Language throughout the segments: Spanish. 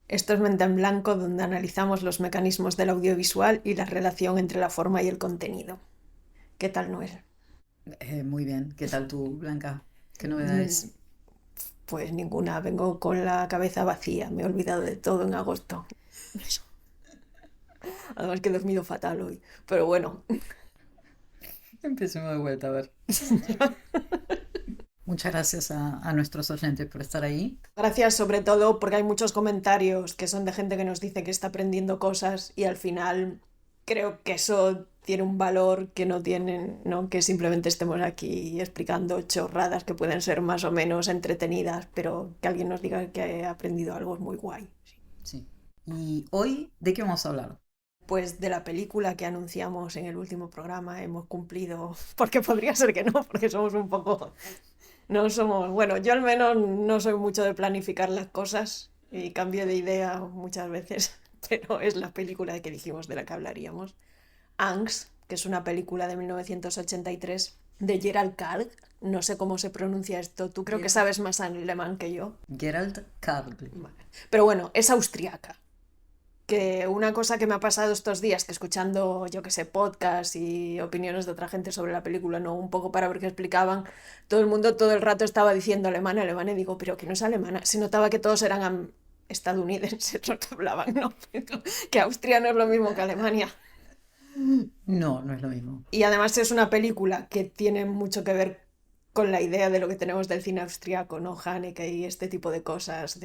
Esto es Mente en Blanco, donde analizamos los mecanismos del audiovisual y la relación entre la forma y el contenido. ¿Qué tal, Noel? Muy bien. ¿Qué tal tú, Blanca? ¿Qué Mm, novedades? Pues ninguna, vengo con la cabeza vacía, me he olvidado de todo en agosto. Además que he dormido fatal hoy, pero bueno. Empecemos de vuelta a ver. Muchas gracias a nuestros oyentes por estar ahí. Gracias sobre todo porque hay muchos comentarios que son de gente que nos dice que está aprendiendo cosas y al final creo que eso tiene un valor que no tienen, ¿no? Que simplemente estemos aquí explicando chorradas que pueden ser más o menos entretenidas, pero que alguien nos diga que ha aprendido algo es muy guay. Sí. ¿Y hoy de qué vamos a hablar? Pues de la película que anunciamos en el último programa hemos cumplido, porque podría ser que no, porque somos un poco. No somos, bueno, yo al menos no soy mucho de planificar las cosas y cambio de idea muchas veces, pero es la película que dijimos de la que hablaríamos. Angst, que es una película de 1983 de Gerald Karg, no sé cómo se pronuncia esto, tú creo que Gerald, sabes más alemán que yo. Gerald Carl. Vale. Pero bueno, es austriaca. Que una cosa que me ha pasado estos días, que escuchando, yo que sé, podcasts y opiniones de otra gente sobre la película, no un poco para ver qué explicaban, todo el mundo todo el rato estaba diciendo alemana, alemana, y digo, pero que no es alemana. Se notaba que todos eran estadounidenses los que hablaban, ¿no? Que Austria no es lo mismo que Alemania. No, no es lo mismo. Y además es una película que tiene mucho que ver con la idea de lo que tenemos del cine austriaco, ¿no? Haneke y este tipo de cosas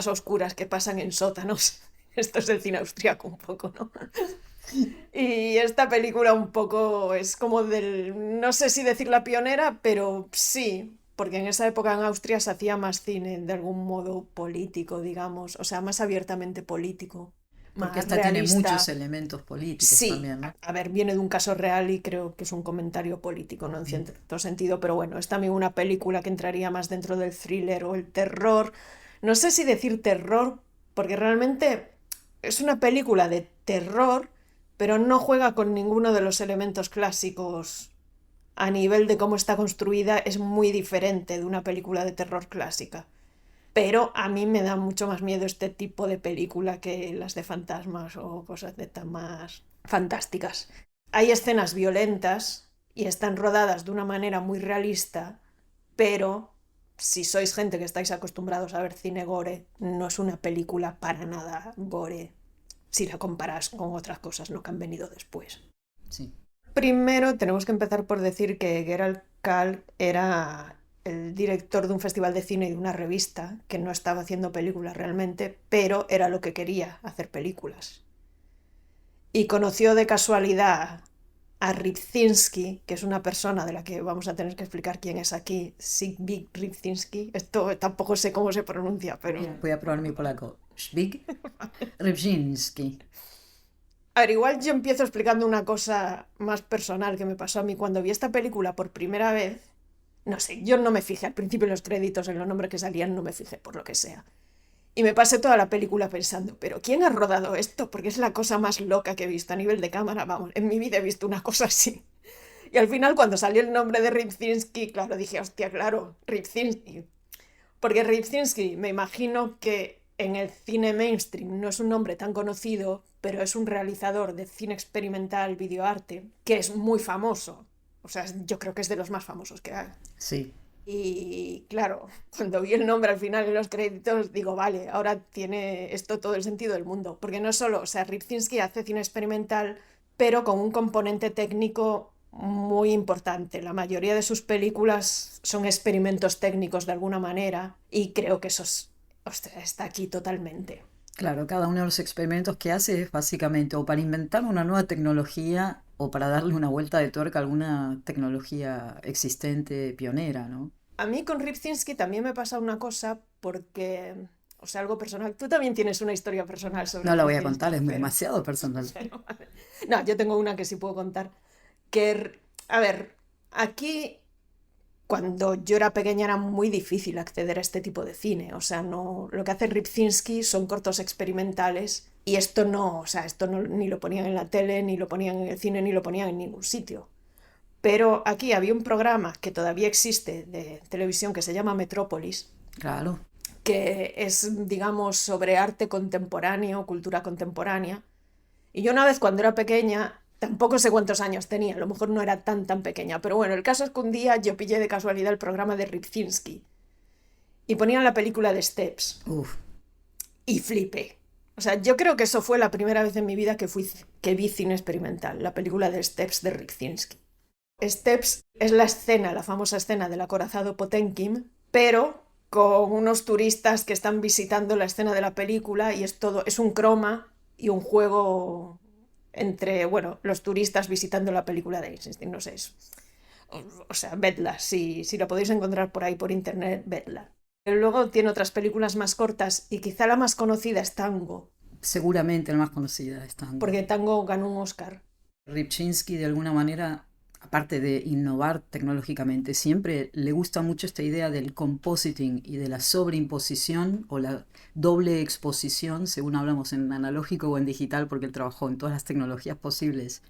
oscuras que pasan en sótanos. Esto es el cine austriaco un poco, ¿no? Y esta película un poco es como no sé si decir la pionera, pero sí, porque en esa época en Austria se hacía más cine de algún modo político, digamos, o sea, más abiertamente político, Porque más esta tiene muchos realista. elementos políticos Sí, también, ¿no? a ver, viene de un caso real y creo que es un comentario político, ¿no? En cierto sentido, pero bueno, es también una película que entraría más dentro del thriller o el terror. No sé si decir terror, porque realmente es una película de terror, pero no juega con ninguno de los elementos clásicos. A nivel de cómo está construida, es muy diferente de una película de terror clásica. Pero a mí me da mucho más miedo este tipo de película que las de fantasmas o cosas de tan más fantásticas. Hay escenas violentas y están rodadas de una manera muy realista, pero si sois gente que estáis acostumbrados a ver cine gore, no es una película para nada gore si la comparas con otras cosas, ¿no? Que han venido después. Sí. Primero tenemos que empezar por decir que Gerald Kalk era el director de un festival de cine y de una revista que no estaba haciendo películas realmente, pero era lo que quería, hacer películas. Y conoció de casualidad a Ripzinski, que es una persona de la que vamos a tener que explicar quién es aquí, Zbig Ripzinski. Esto tampoco sé cómo se pronuncia, pero... Voy a probar mi polaco. Zbig Rybczynski. A ver, igual yo empiezo explicando una cosa más personal que me pasó a mí cuando vi esta película por primera vez. No sé, yo no me fijé al principio en los créditos, en los nombres que salían, no me fijé por lo que sea. Y me pasé toda la película pensando, pero ¿quién ha rodado esto? Porque es la cosa más loca que he visto a nivel de cámara, vamos, en mi vida he visto una cosa así. Y al final cuando salió el nombre de Ripzinski, claro, dije, hostia, claro, Ripzinski. Porque Ripzinski, me imagino que en el cine mainstream no es un nombre tan conocido, pero es un realizador de cine experimental, videoarte, que es muy famoso. O sea, yo creo que es de los más famosos que hay. Sí. Y claro, cuando vi el nombre al final en los créditos, digo, vale, ahora tiene esto todo el sentido del mundo. Porque no solo, o sea, Ripzinski hace cine experimental, pero con un componente técnico muy importante. La mayoría de sus películas son experimentos técnicos de alguna manera y creo que eso ostras, está aquí totalmente. Claro, cada uno de los experimentos que hace es básicamente o para inventar una nueva tecnología o para darle una vuelta de tuerca a alguna tecnología existente pionera, ¿no? A mí con Ripzinski también me pasa una cosa porque, o sea, algo personal. Tú también tienes una historia personal sobre No la voy a contar, Ripzinski, es pero demasiado personal. pero, no, yo tengo una que sí puedo contar. Que, a ver, aquí cuando yo era pequeña era muy difícil acceder a este tipo de cine. O sea, no, lo que hace Ripzinski son cortos experimentales y esto no, o sea, esto no, ni lo ponían en la tele, ni lo ponían en el cine, ni lo ponían en ningún sitio. Pero aquí había un programa que todavía existe de televisión que se llama Metrópolis, Claro. que es, digamos, sobre arte contemporáneo, cultura contemporánea. Y yo una vez cuando era pequeña, tampoco sé cuántos años tenía, a lo mejor no era tan pequeña, pero bueno, el caso es que un día yo pillé de casualidad el programa de Ripzinski y ponían la película de Steps Uf, y flipé. O sea, yo creo que eso fue la primera vez en mi vida que vi cine experimental, la película de Steps de Ripzinski. Steps es la escena, la famosa escena del acorazado Potemkin, pero con unos turistas que están visitando la escena de la película y es todo, es un croma y un juego entre, bueno, los turistas visitando la película de Einstein, no sé, o sea, vedla, si lo podéis encontrar por ahí por internet, vedla. Pero luego tiene otras películas más cortas y quizá la más conocida es Tango, seguramente la más conocida es Tango. porque Tango ganó un Oscar. Ripchinsky de alguna manera, aparte de innovar tecnológicamente, siempre le gusta mucho esta idea del compositing y de la sobreimposición o la doble exposición, según hablamos en analógico o en digital, porque él trabajó en todas las tecnologías posibles.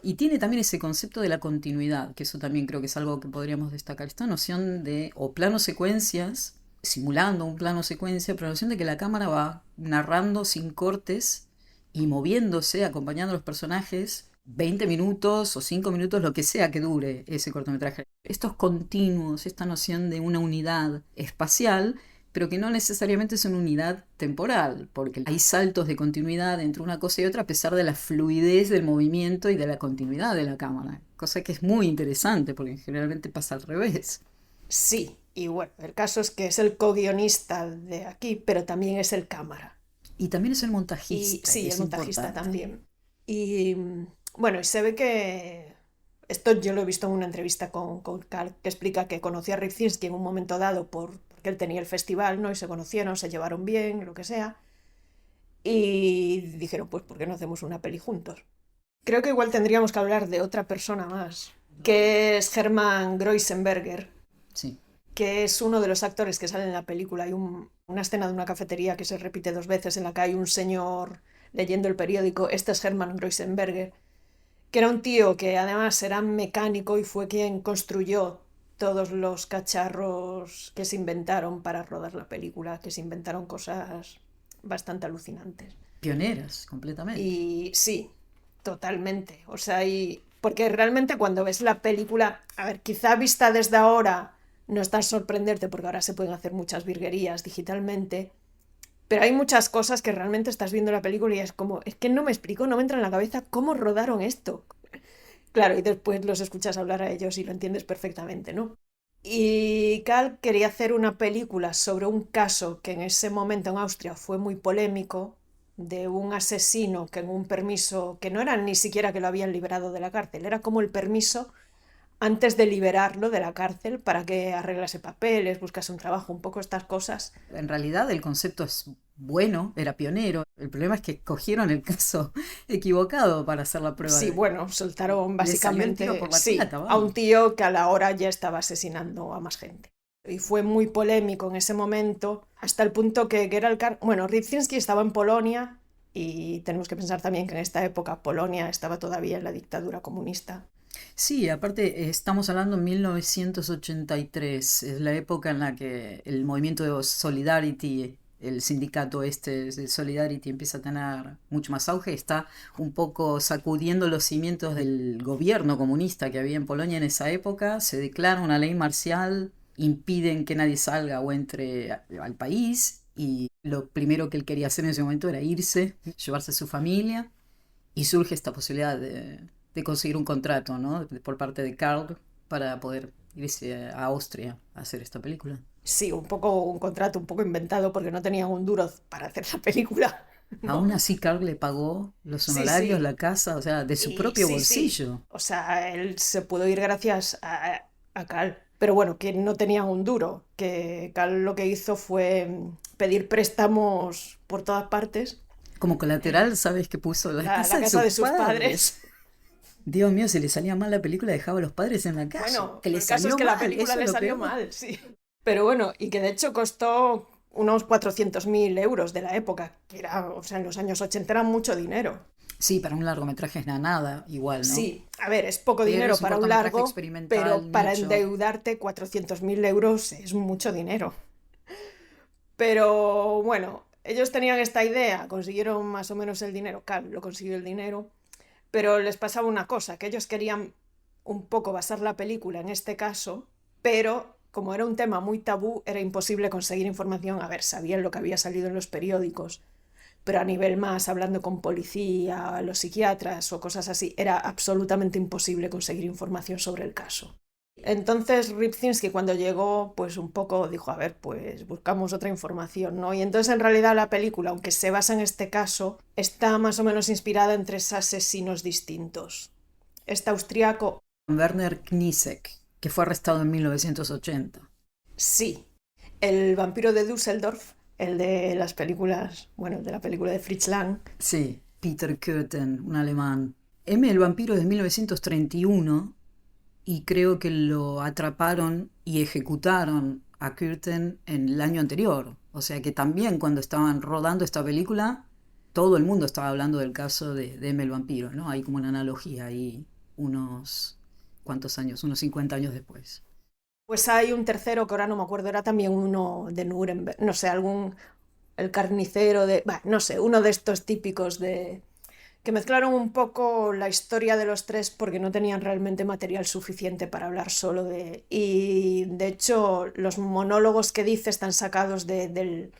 Y tiene también ese concepto de la continuidad, que eso también creo que es algo que podríamos destacar. Esta noción de, o plano secuencias, simulando un plano secuencia, pero la noción de que la cámara va narrando sin cortes y moviéndose, acompañando a los personajes 20 minutos o 5 minutos, lo que sea que dure ese cortometraje. Estos continuos, esta noción de una unidad espacial, pero que no necesariamente es una unidad temporal, porque hay saltos de continuidad entre una cosa y otra a pesar de la fluidez del movimiento y de la continuidad de la cámara, cosa que es muy interesante porque generalmente pasa al revés. Sí, y bueno, el caso es que es el co-guionista de aquí, pero también es el cámara. Y también es el Y montajista, que sí, el es montajista importante. también. Y bueno, y se ve que esto yo lo he visto en una entrevista con Carl, que explica que conoció a Ripsinski en un momento dado porque él tenía el festival, ¿no? Y se conocieron, se llevaron bien, lo que sea. Y dijeron, pues, ¿por qué no hacemos una peli juntos? Creo que igual tendríamos que hablar de otra persona más, que es Hermann Greusenberger, Sí. que es uno de los actores que sale en la película. Hay una escena de una cafetería que se repite 2 veces en la que hay un señor leyendo el periódico. Este es Hermann Greusenberger, que era un tío que además era mecánico y fue quien construyó todos los cacharros que se inventaron para rodar la película, que se inventaron cosas bastante alucinantes. Pioneras, completamente. Y sí, totalmente. O sea, porque realmente cuando ves la película, a ver, quizá vista desde ahora no es tan sorprenderte porque ahora se pueden hacer muchas virguerías digitalmente, pero hay muchas cosas que realmente estás viendo la película y es como, es que no me explico, no me entra en la cabeza cómo rodaron esto. Claro, y después los escuchas hablar a ellos y lo entiendes perfectamente, ¿no? Y Cal quería hacer una película sobre un caso que en ese momento en Austria fue muy polémico, de un asesino que en un permiso, que no era ni siquiera que lo habían liberado de la cárcel, era como el permiso antes de liberarlo de la cárcel para que arreglase papeles, buscase un trabajo, un poco estas cosas. En realidad el concepto es bueno, era pionero. El problema es que cogieron el caso equivocado para hacer la prueba Sí, de... bueno, soltaron Le salió el tiro básicamente, por la sí, culata, a un vamos. tío que a la hora ya estaba asesinando a más gente. Y fue muy polémico en ese momento, hasta el punto que Gerald bueno, Rybczynski estaba en Polonia y tenemos que pensar también que en esta época Polonia estaba todavía en la dictadura comunista. Sí, aparte estamos hablando en 1983, es la época en la que el movimiento de Solidarity, el sindicato este de Solidarity empieza a tener mucho más auge, está un poco sacudiendo los cimientos del gobierno comunista que había en Polonia en esa época, se declara una ley marcial, impiden que nadie salga o entre al país y lo primero que él quería hacer en ese momento era irse, llevarse a su familia. Y surge esta posibilidad de conseguir un contrato, ¿no? Por parte de Carl para poder irse a Austria a hacer esta película. Sí, un poco un contrato un poco inventado porque no tenían un duro para hacer la película, Aún ¿no? así, Carl le pagó los Sí, honorarios, sí, la casa, o sea, de su y propio sí, sí. bolsillo. O sea, él se pudo ir gracias a Cal. Pero bueno, que no tenían un duro. Que Cal lo que hizo fue pedir préstamos por todas partes. Como colateral, ¿sabes qué puso? La La casa de casa sus de sus padres. padres. Dios mío, si le salía mal la película, dejaba a los padres en la calle. Bueno, Que le el caso es salió que la mal, película eso es le lo salió peor. mal, sí. Pero bueno, y que de hecho costó unos 400.000 euros de la época, que era, o sea, en los años 80 era mucho dinero. Sí, para un largometraje es nada, igual, ¿no? Sí, a ver, es poco Pero dinero es un para un cortometraje largo, pero experimental, para nicho. endeudarte 400.000 euros es mucho dinero. Pero bueno, ellos tenían esta idea, consiguieron más o menos el dinero, Cal lo consiguió el dinero, pero les pasaba una cosa, que ellos querían un poco basar la película en este caso, pero como era un tema muy tabú, era imposible conseguir información. A ver, sabían lo que había salido en los periódicos, pero a nivel más, hablando con policía, los psiquiatras o cosas así, era absolutamente imposible conseguir información sobre el caso. Entonces Ripzinski cuando llegó, pues un poco dijo, a ver, pues buscamos otra información, ¿no? Y entonces en realidad la película, aunque se basa en este caso, está más o menos inspirada en tres asesinos distintos. Este austriaco, Werner Kniesek, que fue arrestado en 1980. sí. El vampiro de Düsseldorf, el de las películas, bueno, el de la película de Fritz Lang. Sí, Peter Köthen, un alemán. M, el vampiro, es de 1931 y creo que lo atraparon y ejecutaron a Köthen en el año anterior. O sea que también cuando estaban rodando esta película, todo el mundo estaba hablando del caso de M, el vampiro, ¿no? Hay como una analogía ahí unos, ¿cuántos años? Unos 50 años después. Pues hay un tercero que ahora no me acuerdo, era también uno de Nuremberg, no sé, algún, el carnicero de, bah, no sé, uno de estos típicos de, que mezclaron un poco la historia de los tres porque no tenían realmente material suficiente para hablar solo de... Y de hecho los monólogos que dice están sacados del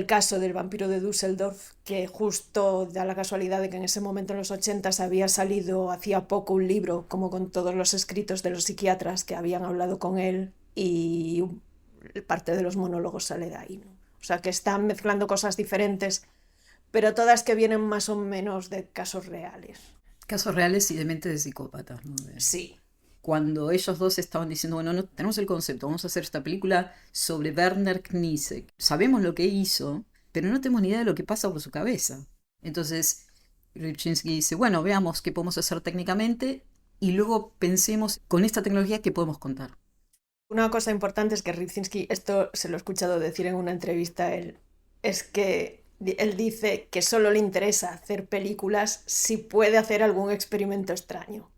caso del vampiro de Düsseldorf, que justo da la casualidad de que en ese momento en los 80 había salido hacía poco un libro como con todos los escritos de los psiquiatras que habían hablado con él y parte de los monólogos sale de ahí, ¿no? O sea que están mezclando cosas diferentes pero todas que vienen más o menos de casos reales. Casos reales y de mente de psicópatas, ¿no? Sí. Cuando ellos dos estaban diciendo, bueno, no tenemos el concepto, vamos a hacer esta película sobre Werner Kniesek. Sabemos lo que hizo, pero no tenemos ni idea de lo que pasa por su cabeza. Entonces, Ripchinsky dice, bueno, veamos qué podemos hacer técnicamente y luego pensemos con esta tecnología qué podemos contar. Una cosa importante es que Ripzinski, esto se lo he escuchado decir en una entrevista a él, es que él dice que solo le interesa hacer películas si puede hacer algún experimento extraño.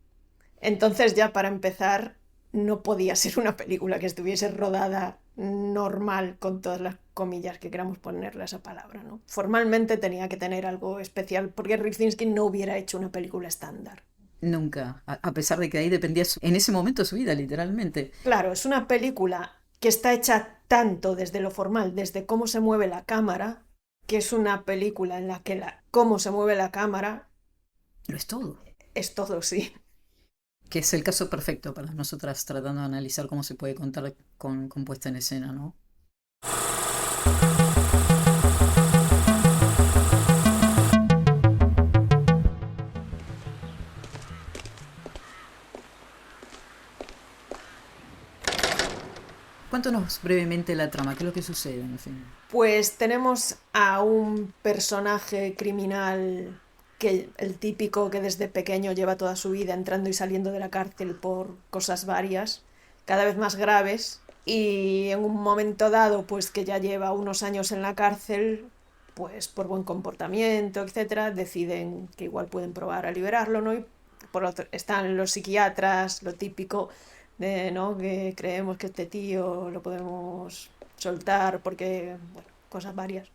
Entonces ya para empezar no podía ser una película que estuviese rodada normal con todas las comillas que queramos ponerle a esa palabra, ¿no? Formalmente tenía que tener algo especial porque Ripzinski no hubiera hecho una película estándar. Nunca, a pesar de que ahí dependía en ese momento su vida, literalmente. Claro, es una película que está hecha tanto desde lo formal, desde cómo se mueve la cámara, que es una película en la que cómo se mueve la cámara Lo es todo. es todo, sí. Que es el caso perfecto para nosotras tratando de analizar cómo se puede contar con puesta en escena, ¿no? Cuéntanos brevemente la trama, qué es lo que sucede en el film. Pues tenemos a un personaje criminal que el típico que desde pequeño lleva toda su vida entrando y saliendo de la cárcel por cosas varias, cada vez más graves, y en un momento dado, pues que ya lleva unos años en la cárcel, pues por buen comportamiento, etcétera, deciden que igual pueden probar a liberarlo, ¿no? Y por otro, están los psiquiatras, lo típico de, ¿no? Que creemos que este tío lo podemos soltar porque, bueno, cosas varias.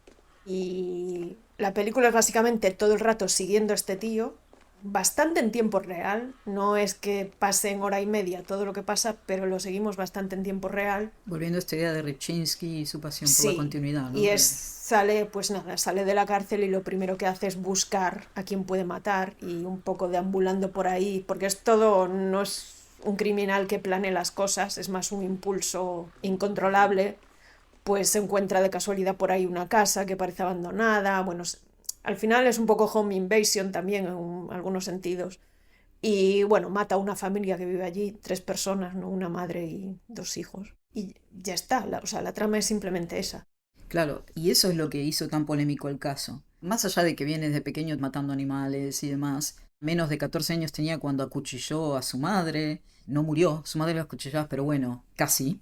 Y la película es básicamente todo el rato siguiendo a este tío, bastante en tiempo real, no es que pase en hora y media todo lo que pasa, pero lo seguimos bastante en tiempo real. Volviendo a esta idea de Ripchinsky y su pasión por la Sí, continuidad, y ¿no? sale, pues nada, sale de la cárcel y lo primero que hace es buscar a quién puede matar y un poco deambulando por ahí, porque es todo, no es un criminal que planee las cosas, es más un impulso incontrolable, pues se encuentra de casualidad por ahí una casa que parece abandonada, bueno, al final es un poco home invasion también en algunos sentidos. Y bueno, mata a una familia que vive allí, tres personas, ¿no? Una madre y dos hijos. Y ya está, o sea, la trama es simplemente esa. Claro, y eso es lo que hizo tan polémico el caso. Más allá de que viene desde pequeño matando animales y demás, menos de 14 años tenía cuando acuchilló a su madre. No murió, su madre lo acuchillaba, pero bueno, casi.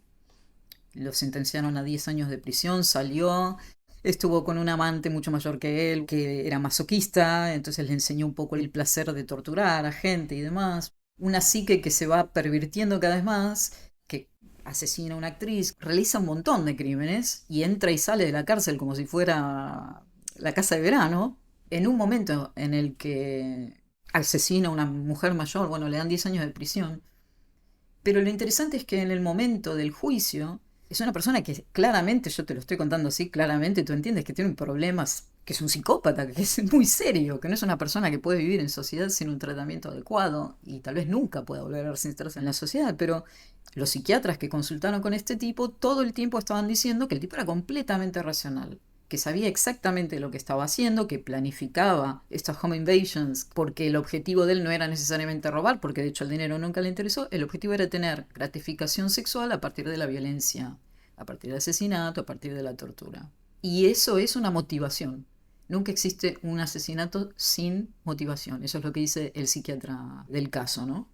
Lo sentenciaron a 10 años de prisión, salió, estuvo con un amante mucho mayor que él, que era masoquista, entonces le enseñó un poco el placer de torturar a gente y demás. Una psique que se va pervirtiendo cada vez más, que asesina a una actriz, realiza un montón de crímenes y entra y sale de la cárcel como si fuera la casa de verano, en un momento en el que asesina a una mujer mayor, bueno, le dan 10 años de prisión. Pero lo interesante es que en el momento del juicio es una persona que claramente, yo te lo estoy contando así, claramente tú entiendes que tiene un problema, que es un psicópata, que es muy serio, que no es una persona que puede vivir en sociedad sin un tratamiento adecuado y tal vez nunca pueda volver a reinsertarse en la sociedad, pero los psiquiatras que consultaron con este tipo todo el tiempo estaban diciendo que el tipo era completamente racional, que sabía exactamente lo que estaba haciendo, que planificaba estas home invasions, porque el objetivo de él no era necesariamente robar, porque de hecho el dinero nunca le interesó, el objetivo era tener gratificación sexual a partir de la violencia, a partir del asesinato, a partir de la tortura. Y eso es una motivación. Nunca existe un asesinato sin motivación. Eso es lo que dice el psiquiatra del caso, ¿no?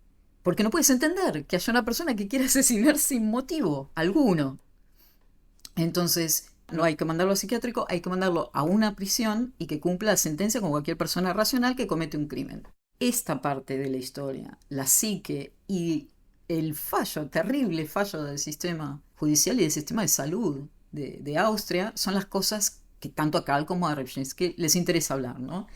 Porque no puedes entender que haya una persona que quiera asesinar sin motivo alguno. Entonces, no hay que mandarlo a psiquiátrico, hay que mandarlo a una prisión y que cumpla la sentencia como cualquier persona racional que comete un crimen. Esta parte de la historia, la psique y el fallo, terrible fallo del sistema judicial y del sistema de salud de Austria, son las cosas que tanto a Karl como a Ripczynski les interesa hablar, ¿no?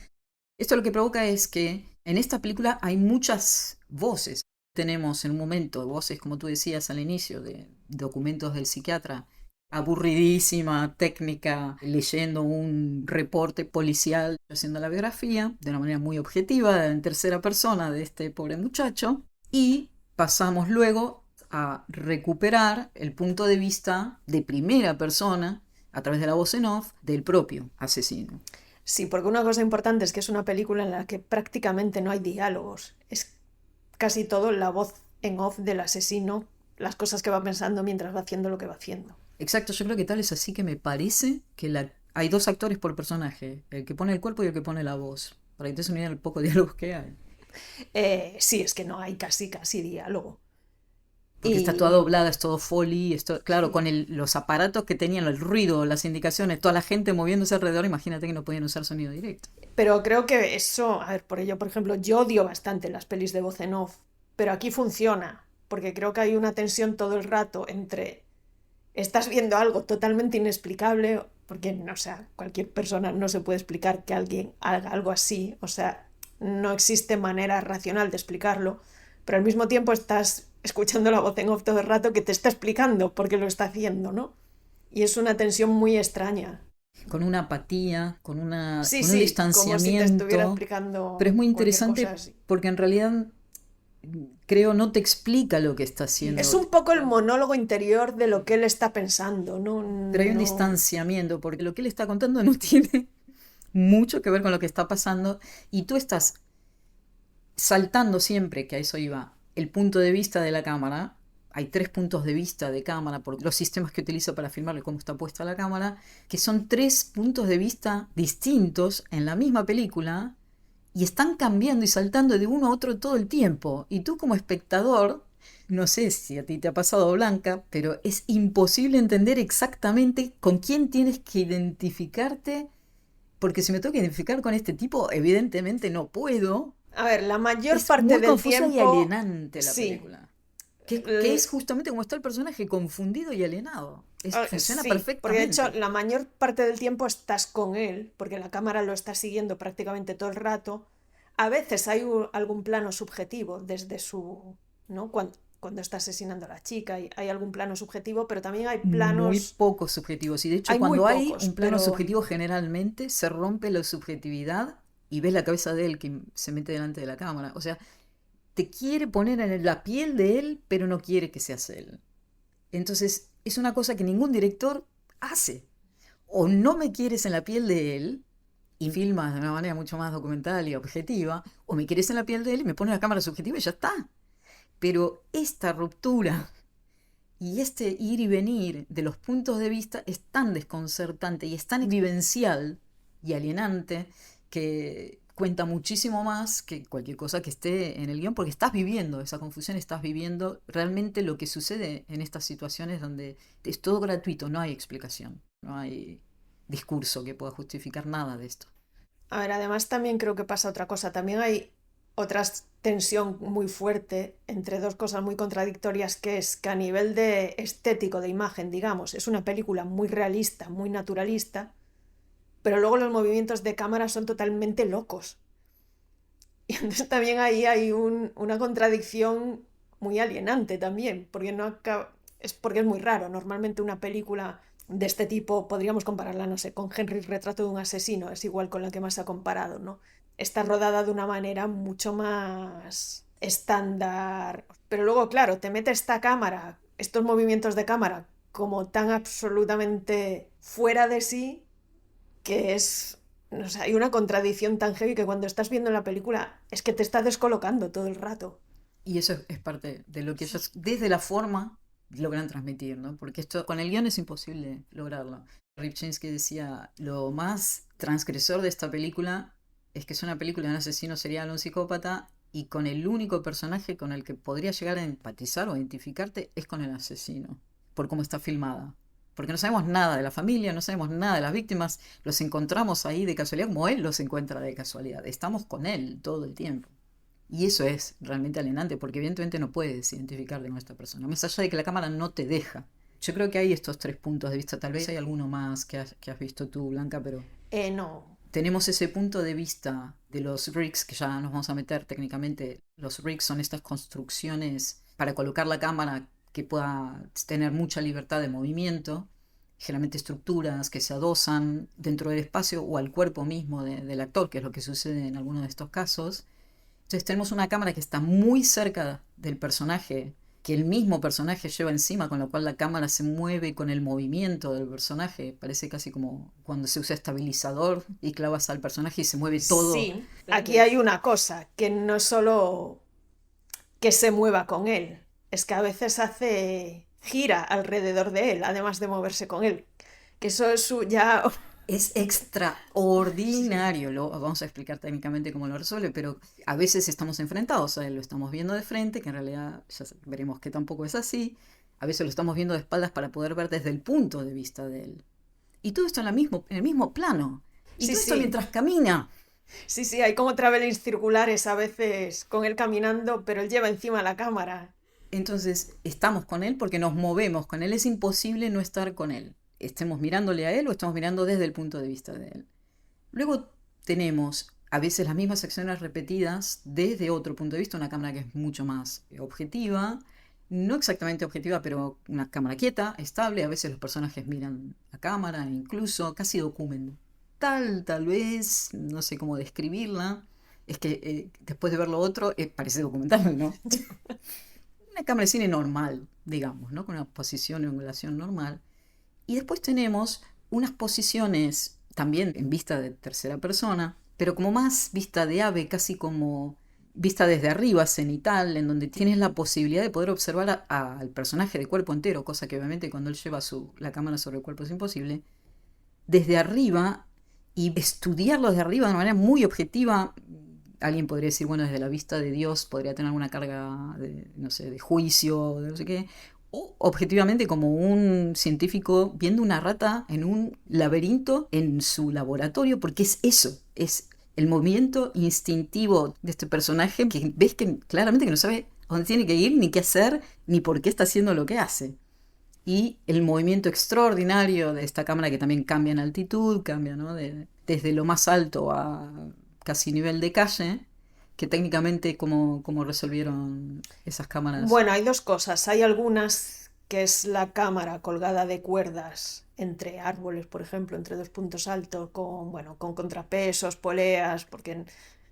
Esto lo que provoca es que en esta película hay muchas voces. Tenemos en un momento voces, como tú decías al inicio, de documentos del psiquiatra, aburridísima técnica, leyendo un reporte policial, haciendo la biografía de una manera muy objetiva, en tercera persona, de este pobre muchacho, y pasamos luego a recuperar el punto de vista de primera persona, a través de la voz en off, del propio asesino. Sí, porque una cosa importante es que es una película en la que prácticamente no hay diálogos. Es casi todo la voz en off del asesino, las cosas que va pensando mientras va haciendo lo que va haciendo. Exacto, yo creo que tal es así que me parece que hay dos actores por personaje, el que pone el cuerpo y el que pone la voz, para que te des una idea del poco diálogos que hay. Sí, es que no hay casi diálogo. Porque está toda Y doblada, es todo foley, claro, con los aparatos que tenían, el ruido, las indicaciones, toda la gente moviéndose alrededor, imagínate que no podían usar sonido directo. pero creo que eso, a ver, por ello, por ejemplo, yo odio bastante las pelis de voz en off, pero aquí funciona, porque creo que hay una tensión todo el rato entre estás viendo algo totalmente inexplicable, porque, no, o sea, cualquier persona no se puede explicar que alguien haga algo así, o sea, no existe manera racional de explicarlo, pero al mismo tiempo estás escuchando la voz en off todo el rato que te está explicando por qué lo está haciendo, ¿no? Y es una tensión muy extraña. Con una apatía, Sí, con un sí, como si te estuviera distanciamiento, pero es explicando muy cualquier cosa interesante así. porque en realidad creo no te explica lo que está Es haciendo. un poco el monólogo interior de lo que él está pensando, ¿no? Pero hay un No. distanciamiento, porque lo que él está contando no tiene mucho que ver con lo que está pasando y tú estás saltando siempre, que a eso iba, el punto de vista de la cámara. Hay tres puntos de vista de cámara por los sistemas que utilizo para filmarle cómo está puesta la cámara, que son tres puntos de vista distintos en la misma película y están cambiando y saltando de uno a otro todo el tiempo. Y tú como espectador, no sé si a ti te ha pasado, Blanca, pero es imposible entender exactamente con quién tienes que identificarte, porque si me tengo que identificar con este tipo, evidentemente no puedo. A ver, la mayor Es parte muy del confusa y tiempo, alienante la sí. película. Que es justamente como está el personaje, confundido y alienado. Funciona Sí, porque de hecho perfectamente. la mayor parte del tiempo estás con él, porque la cámara lo está siguiendo prácticamente todo el rato. A veces hay algún plano subjetivo desde su, ¿no? Cuando está asesinando a la chica, hay algún plano subjetivo, pero también hay Muy planos, pocos subjetivos. Y de hecho, hay muy cuando hay pocos, un plano pero subjetivo, generalmente se rompe la subjetividad y ves la cabeza de él que se mete delante de la cámara. O sea, te quiere poner en la piel de él, pero no quiere que seas él. Entonces, es una cosa que ningún director hace. O no me quieres en la piel de él y filmas de una manera mucho más documental y objetiva, o me quieres en la piel de él y me pones la cámara subjetiva y ya está. Pero esta ruptura y este ir y venir de los puntos de vista es tan desconcertante y es tan vivencial y alienante que cuenta muchísimo más que cualquier cosa que esté en el guión, porque estás viviendo esa confusión, estás viviendo realmente lo que sucede en estas situaciones donde es todo gratuito, no hay explicación, no hay discurso que pueda justificar nada de esto. a ver, además también creo que pasa otra cosa. También hay otra tensión muy fuerte entre dos cosas muy contradictorias, que es que a nivel de estético, de imagen, digamos, es una película muy realista, muy naturalista, pero luego los movimientos de cámara son totalmente locos. Y entonces también ahí hay una contradicción muy alienante también, porque no es porque es muy raro. Normalmente una película de este tipo podríamos compararla, no sé, con Henry Retrato de un asesino, es igual con la que más se ha comparado, ¿no? Está rodada de una manera mucho más estándar. Pero luego, claro, te mete esta cámara, estos movimientos de cámara como tan absolutamente fuera de sí, que es, no sé, hay una contradicción tan heavy que cuando estás viendo la película es que te está descolocando todo el rato. Y eso es parte de lo que ellos, desde la forma, logran transmitir, ¿no? Porque esto con el guión es imposible lograrlo. Ripchinsky decía, lo más transgresor de esta película es que es una película de un asesino serial, un psicópata, y con el único personaje con el que podría llegar a empatizar o identificarte es con el asesino, por cómo está filmada. Porque no sabemos nada de la familia, no sabemos nada de las víctimas, los encontramos ahí de casualidad como él los encuentra de casualidad. Estamos con él todo el tiempo. Y eso es realmente alienante, porque evidentemente no puedes identificarte con esta persona, más allá de que la cámara no te deja. Yo creo que hay estos tres puntos de vista, tal vez hay alguno más que has visto tú, Blanca, pero No. tenemos ese punto de vista de los rigs, que ya nos vamos a meter técnicamente. Los rigs son estas construcciones para colocar la cámara que pueda tener mucha libertad de movimiento, generalmente estructuras que se adosan dentro del espacio o al cuerpo mismo del actor, que es lo que sucede en algunos de estos casos. Entonces tenemos una cámara que está muy cerca del personaje, que el mismo personaje lleva encima, con lo cual la cámara se mueve con el movimiento del personaje. Parece casi como cuando se usa estabilizador y clavas al personaje y se mueve todo. Sí, aquí hay una cosa, que no es solo que se mueva con él, es que a veces gira alrededor de él, además de moverse con él. Que eso es ya... Es Sí. extraordinario, lo vamos a explicar técnicamente cómo lo resuelve, pero a veces estamos enfrentados a él, lo estamos viendo de frente, que en realidad ya veremos que tampoco es así. A veces lo estamos viendo de espaldas para poder ver desde el punto de vista de él. Y todo esto en el mismo plano. Y Sí, todo esto sí. mientras camina. Sí, sí, hay como travelings circulares a veces con él caminando, pero él lleva encima la cámara. Entonces estamos con él porque nos movemos con él. Es imposible no estar con él. Estemos mirándole a él o estamos mirando desde el punto de vista de él. Luego tenemos a veces las mismas acciones repetidas desde otro punto de vista, una cámara que es mucho más objetiva, no exactamente objetiva, pero una cámara quieta, estable. A veces los personajes miran la cámara, incluso casi documental, tal vez, no sé cómo describirla. Es que después de ver lo otro, parece documental, ¿no? Una cámara de cine normal, digamos, ¿no? Con una posición y angulación normal. Y después tenemos unas posiciones también en vista de tercera persona, pero como más vista de ave, casi como vista desde arriba, cenital, en donde tienes la posibilidad de poder observar al personaje de cuerpo entero, cosa que obviamente cuando él lleva la cámara sobre el cuerpo es imposible, desde arriba y estudiarlo desde arriba de una manera muy objetiva. Alguien podría decir, bueno, desde la vista de Dios podría tener alguna carga de, no sé, de juicio, de no sé qué, o objetivamente como un científico viendo una rata en un laberinto en su laboratorio, porque es eso, es el movimiento instintivo de este personaje que ves que claramente que no sabe a dónde tiene que ir, ni qué hacer, ni por qué está haciendo lo que hace. Y el movimiento extraordinario de esta cámara que también cambia en altitud, cambia, ¿no? Desde lo más alto a casi nivel de calle, que técnicamente cómo resolvieron esas cámaras. Bueno, hay dos cosas. Hay algunas que es la cámara colgada de cuerdas entre árboles, por ejemplo, entre dos puntos altos, con, bueno, con contrapesos, poleas, porque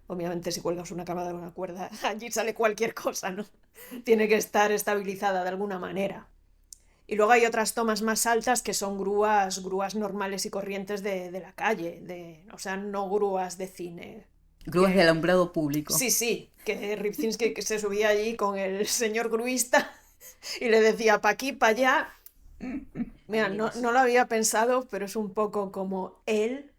obviamente si cuelgas una cámara de una cuerda, allí sale cualquier cosa, ¿no? Tiene que estar estabilizada de alguna manera. Y luego hay otras tomas más altas que son grúas normales y corrientes de la calle, o sea, no grúas de cine. Grúas de Que alumbrado público. sí, sí, que Ripzinski que se subía allí con el señor gruista y le decía pa' aquí, pa' allá. Mira, no lo había pensado, pero es un poco como él,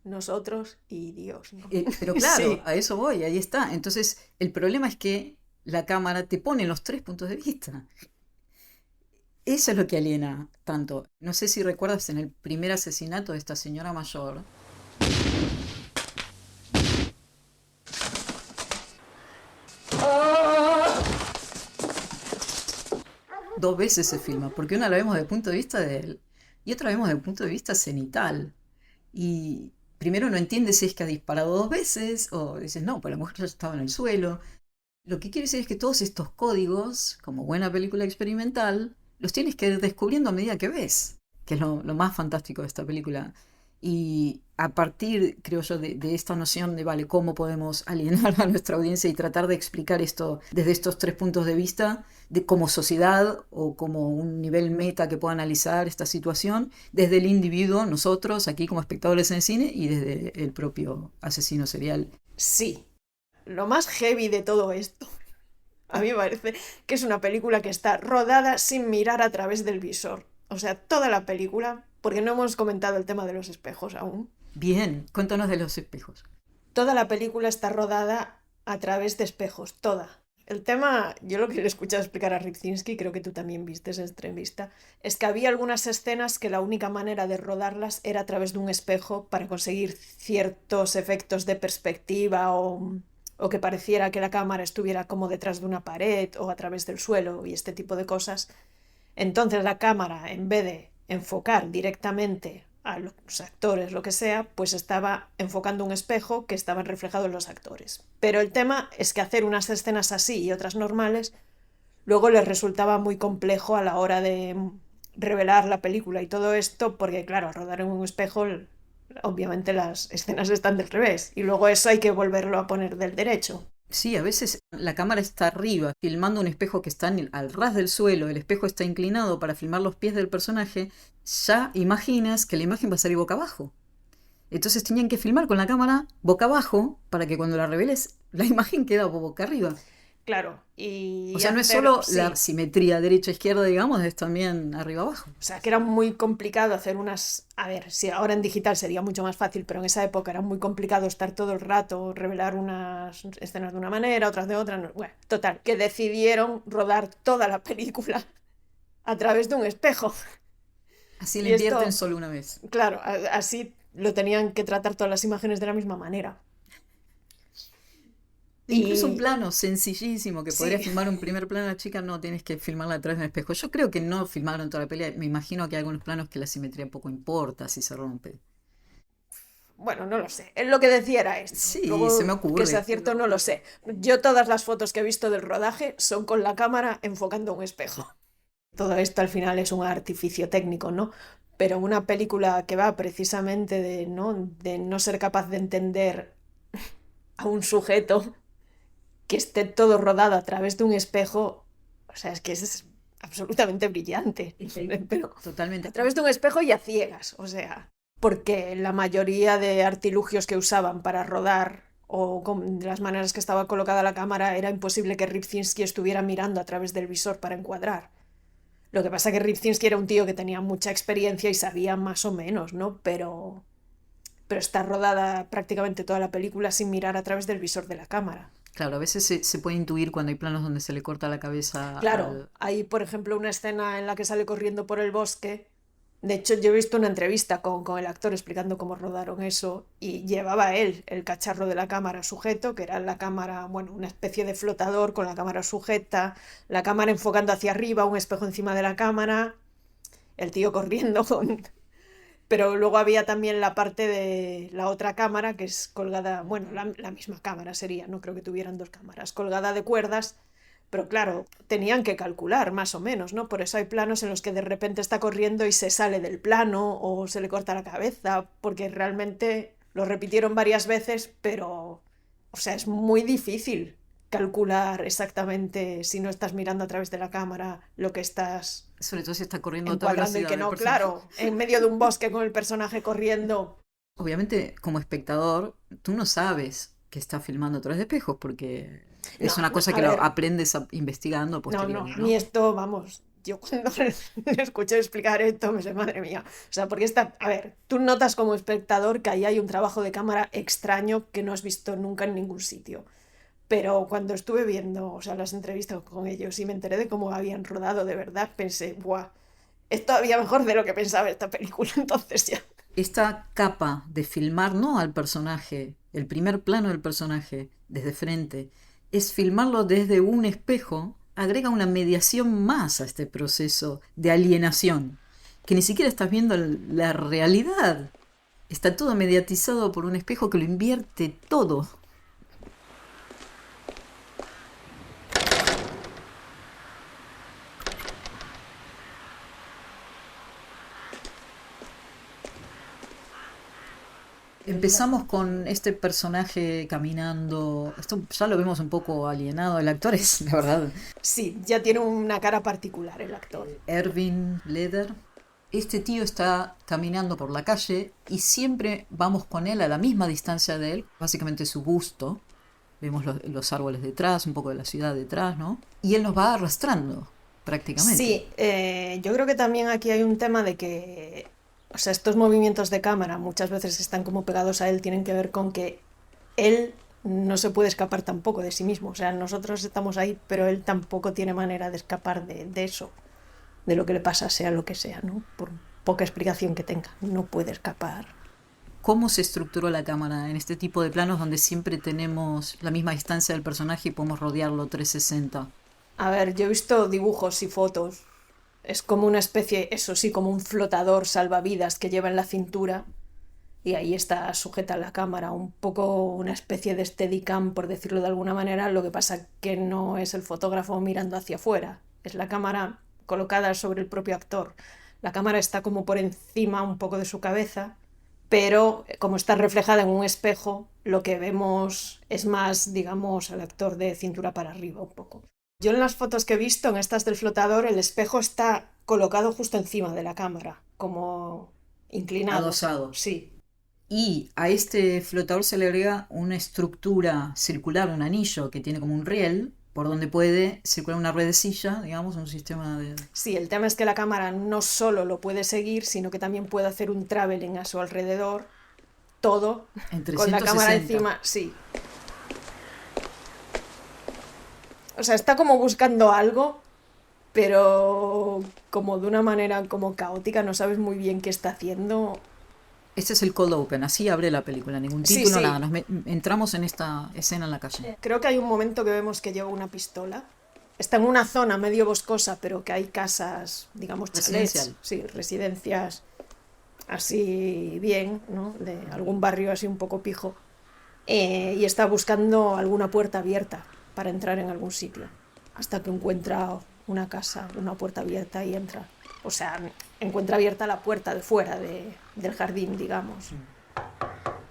nosotros y Dios, ¿no? Pero claro, Sí. a eso voy, ahí está. Entonces, el problema es que la cámara te pone los tres puntos de vista. Eso es lo que aliena tanto. No sé si recuerdas en el primer asesinato de esta señora mayor, Dos veces se filma, porque una la vemos desde el punto de vista de él y otra la vemos desde el punto de vista cenital. Y primero no entiendes si es que ha disparado dos veces o dices, no, pues la mujer ya estaba en el suelo. Lo que quiere decir es que todos estos códigos, como buena película experimental, los tienes que ir descubriendo a medida que ves, que es lo más fantástico de esta película. Y a partir, creo yo, de esta noción de, vale, cómo podemos alienar a nuestra audiencia y tratar de explicar esto desde estos tres puntos de vista, de como sociedad o como un nivel meta que pueda analizar esta situación, desde el individuo, nosotros aquí como espectadores en el cine y desde el propio asesino serial. Sí, lo más heavy de todo esto, a mí me parece que es una película que está rodada sin mirar a través del visor. O sea, toda la película, porque no hemos comentado el tema de los espejos aún. Bien, cuéntanos de los espejos. Toda la película está rodada a través de espejos, toda. El tema, yo lo que le he escuchado explicar a Ripzinski, creo que tú también viste esa entrevista, es que había algunas escenas que la única manera de rodarlas era a través de un espejo para conseguir ciertos efectos de perspectiva o que pareciera que la cámara estuviera como detrás de una pared o a través del suelo y este tipo de cosas. Entonces la cámara, en vez de enfocar directamente a los actores, lo que sea, pues estaba enfocando un espejo que estaban reflejados los actores. Pero el tema es que hacer unas escenas así y otras normales luego les resultaba muy complejo a la hora de revelar la película y todo esto, porque claro, rodar en un espejo, obviamente las escenas están del revés y luego eso hay que volverlo a poner del derecho. Sí, a veces la cámara está arriba, filmando un espejo que está al ras del suelo, el espejo está inclinado para filmar los pies del personaje, ya imaginas que la imagen va a salir boca abajo. Entonces tenían que filmar con la cámara boca abajo para que cuando la reveles la imagen queda boca arriba. Claro, O y sea, no es hacer, solo la sí, simetría derecha-izquierda, digamos, es también arriba-abajo. o sea, que era muy complicado hacer unas... A ver, si ahora en digital sería mucho más fácil, pero en esa época era muy complicado estar todo el rato, revelar unas escenas de una manera, otras de otra. Bueno, total, que decidieron rodar toda la película a través de un espejo. Así la Y invierten esto, solo una vez. claro, así lo tenían que tratar todas las imágenes de la misma manera. E incluso un Y plano sencillísimo que podría sí, filmar un primer plano a la chica, no tienes que filmarla a través de un espejo. Yo creo que no filmaron toda la pelea. Me imagino que hay algunos planos que la simetría poco importa si se rompe. bueno, no lo sé. Él lo que decía era esto. Sí, se me Luego, que sea ocurre. cierto, no lo sé. Yo todas las fotos que he visto del rodaje son con la cámara enfocando un espejo. Todo esto al final es un artificio técnico, ¿no? Pero una película que va precisamente de no ser capaz de entender a un sujeto que esté todo rodado a través de un espejo, o sea, es que es absolutamente brillante. Pero a Totalmente. través de un espejo y a ciegas, o sea, porque la mayoría de artilugios que usaban para rodar o con las maneras que estaba colocada la cámara era imposible que Ripzinski estuviera mirando a través del visor para encuadrar. Lo que pasa es que Ripzinski era un tío que tenía mucha experiencia y sabía más o menos, ¿no? Pero está rodada prácticamente toda la película sin mirar a través del visor de la cámara. Claro, a veces se puede intuir cuando hay planos donde se le corta la cabeza Claro, al... hay por ejemplo una escena en la que sale corriendo por el bosque. De hecho, yo he visto una entrevista con el actor explicando cómo rodaron eso y llevaba él el cacharro de la cámara sujeto, que era la cámara, bueno, una especie de flotador con la cámara sujeta, la cámara enfocando hacia arriba, un espejo encima de la cámara, el tío corriendo con... Pero luego había también la parte de la otra cámara que es colgada, bueno, la misma cámara sería, no creo que tuvieran dos cámaras, colgada de cuerdas, pero claro, tenían que calcular más o menos, ¿no? Por eso hay planos en los que de repente está corriendo y se sale del plano o se le corta la cabeza, porque realmente lo repitieron varias veces, pero, o sea, es muy difícil calcular exactamente si no estás mirando a través de la cámara lo que estás Sobre todo si está corriendo a toda encuadrando y velocidad que el no, personaje. claro, en medio de un bosque con el personaje corriendo. Obviamente, como espectador, tú no sabes que está filmando a través de espejos porque es No, una no, cosa a que lo ver, aprendes investigando a no, posteriori, a mí ¿no? esto, vamos, yo cuando le escuché explicar esto me sé, madre mía. O sea, porque está, a ver, tú notas como espectador que ahí hay un trabajo de cámara extraño que no has visto nunca en ningún sitio. Pero cuando estuve viendo, o sea, las entrevistas con ellos y me enteré de cómo habían rodado de verdad, pensé, ¡buah! Es todavía mejor de lo que pensaba esta película, entonces ya. Esta capa de filmar no al personaje, el primer plano del personaje desde frente, es filmarlo desde un espejo agrega una mediación más a este proceso de alienación, que ni siquiera estás viendo la realidad. Está todo mediatizado por un espejo que lo invierte todo. Empezamos con este personaje caminando. Esto ya lo vemos un poco alienado. El actor es, la verdad, Sí, ya tiene una cara particular el actor. Erwin Leder. Este tío está caminando por la calle y siempre vamos con él a la misma distancia de él, básicamente su busto. Vemos los árboles detrás, un poco de la ciudad detrás, ¿no? Y él nos va arrastrando, prácticamente. Sí, yo creo que también aquí hay un tema de que, o sea, estos movimientos de cámara muchas veces están como pegados a él, tienen que ver con que él no se puede escapar tampoco de sí mismo. O sea, nosotros estamos ahí, pero él tampoco tiene manera de escapar de eso, de lo que le pasa, sea lo que sea, ¿no? Por poca explicación que tenga, no puede escapar. ¿Cómo se estructuró la cámara en este tipo de planos donde siempre tenemos la misma distancia del personaje y podemos rodearlo 360? A ver, yo he visto dibujos y fotos. Es como una especie, eso sí, como un flotador salvavidas que lleva en la cintura y ahí está sujeta la cámara, un poco una especie de Steadicam, por decirlo de alguna manera. Lo que pasa que no es el fotógrafo mirando hacia afuera, es la cámara colocada sobre el propio actor. La cámara está como por encima un poco de su cabeza, pero como está reflejada en un espejo, lo que vemos es más, digamos, al actor de cintura para arriba un poco. Yo en las fotos que he visto, en estas del flotador, el espejo está colocado justo encima de la cámara, como inclinado. Adosado. Sí, Y a este flotador se le agrega una estructura circular, un anillo que tiene como un riel, por donde puede circular una ruedecilla, digamos, un sistema de... sí, el tema es que la cámara no solo lo puede seguir, sino que también puede hacer un traveling a su alrededor, todo En con la cámara 360. encima, sí. O sea, está como buscando algo, pero como de una manera como caótica, no sabes muy bien qué está haciendo. Este es el cold open, así abre la película, ningún Sí, título, sí. nada. Entramos en esta escena en la calle. Creo que hay un momento que vemos que lleva una pistola. Está en una zona medio boscosa, pero que hay casas, digamos, chalets, Residencial. sí, residencias así bien, ¿no? De algún barrio así un poco pijo. Y está buscando alguna puerta abierta para entrar en algún sitio. Hasta que encuentra una casa, una puerta abierta y entra. O sea, encuentra abierta la puerta de fuera del jardín, digamos.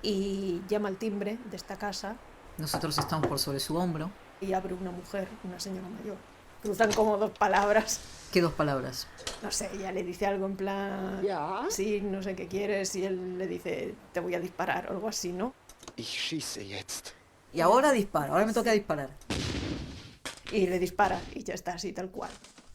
Y llama al timbre de esta casa Nosotros estamos por sobre su hombro. y abre una mujer, una señora mayor. Cruzan como dos palabras. ¿Qué dos palabras? No sé, ella le dice algo en plan, Ja? sí, no sé qué quieres, y él le dice, te voy a disparar o algo así, ¿no? Ich schieße jetzt. Y ahora dispara, ahora me toca disparar. Y le dispara y ya está, así tal cual.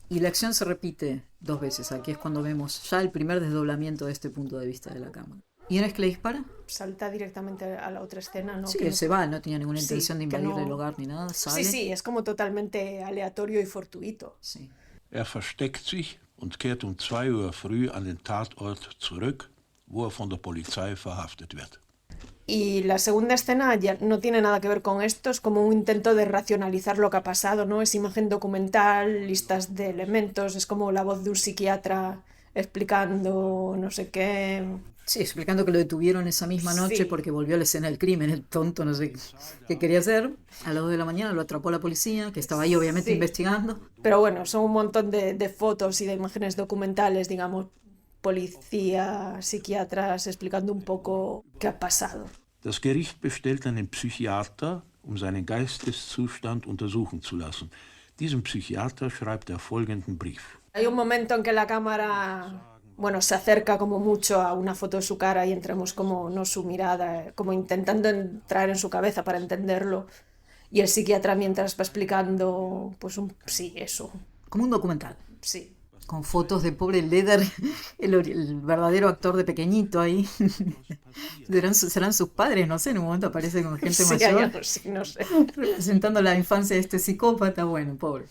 Y la acción se repite 2 veces. Aquí es cuando vemos ya el primer desdoblamiento de este punto de vista de la cámara. ¿Y una vez que le dispara? Salta directamente a la otra escena, ¿no? Sí, Que él no- se va, no tenía ninguna Sí, intención de que invadir no- el hogar ni nada, sale. Sí, sí, es como totalmente aleatorio y fortuito. Sí. Er versteckt sich und kehrt um 2 Uhr früh an den Tatort zurück, wo er von der Polizei verhaftet wird. Y la segunda escena ya no tiene nada que ver con esto, es como un intento de racionalizar lo que ha pasado, ¿no? Es imagen documental, listas de elementos, es como la voz de un psiquiatra explicando no sé qué. Sí, explicando que lo detuvieron esa misma noche Sí. porque volvió a la escena del crimen, el tonto, no sé qué quería hacer. A las 2 de la mañana lo atrapó la policía, que estaba ahí obviamente Sí. investigando. Pero bueno, son un montón de fotos y de imágenes documentales, digamos, policía, psiquiatras explicando un poco qué ha pasado. Das Gericht bestellt einen Psychiater, seinen Geisteszustand untersuchen zu lassen. Diesem Psychiater schreibt er folgenden Brief. Hay un momento en que la cámara, bueno, se acerca como mucho a una foto de su cara y entramos como, no su mirada, como intentando entrar en su cabeza para entenderlo. Y el psiquiatra mientras va explicando, pues sí, eso, Como un documental, sí. con fotos de pobre Leder, el verdadero actor de pequeñito ahí. Serán sus padres, no sé, en un momento aparece con gente Sí, mayor, algo así, no sé. representando la infancia de este psicópata, bueno, pobre.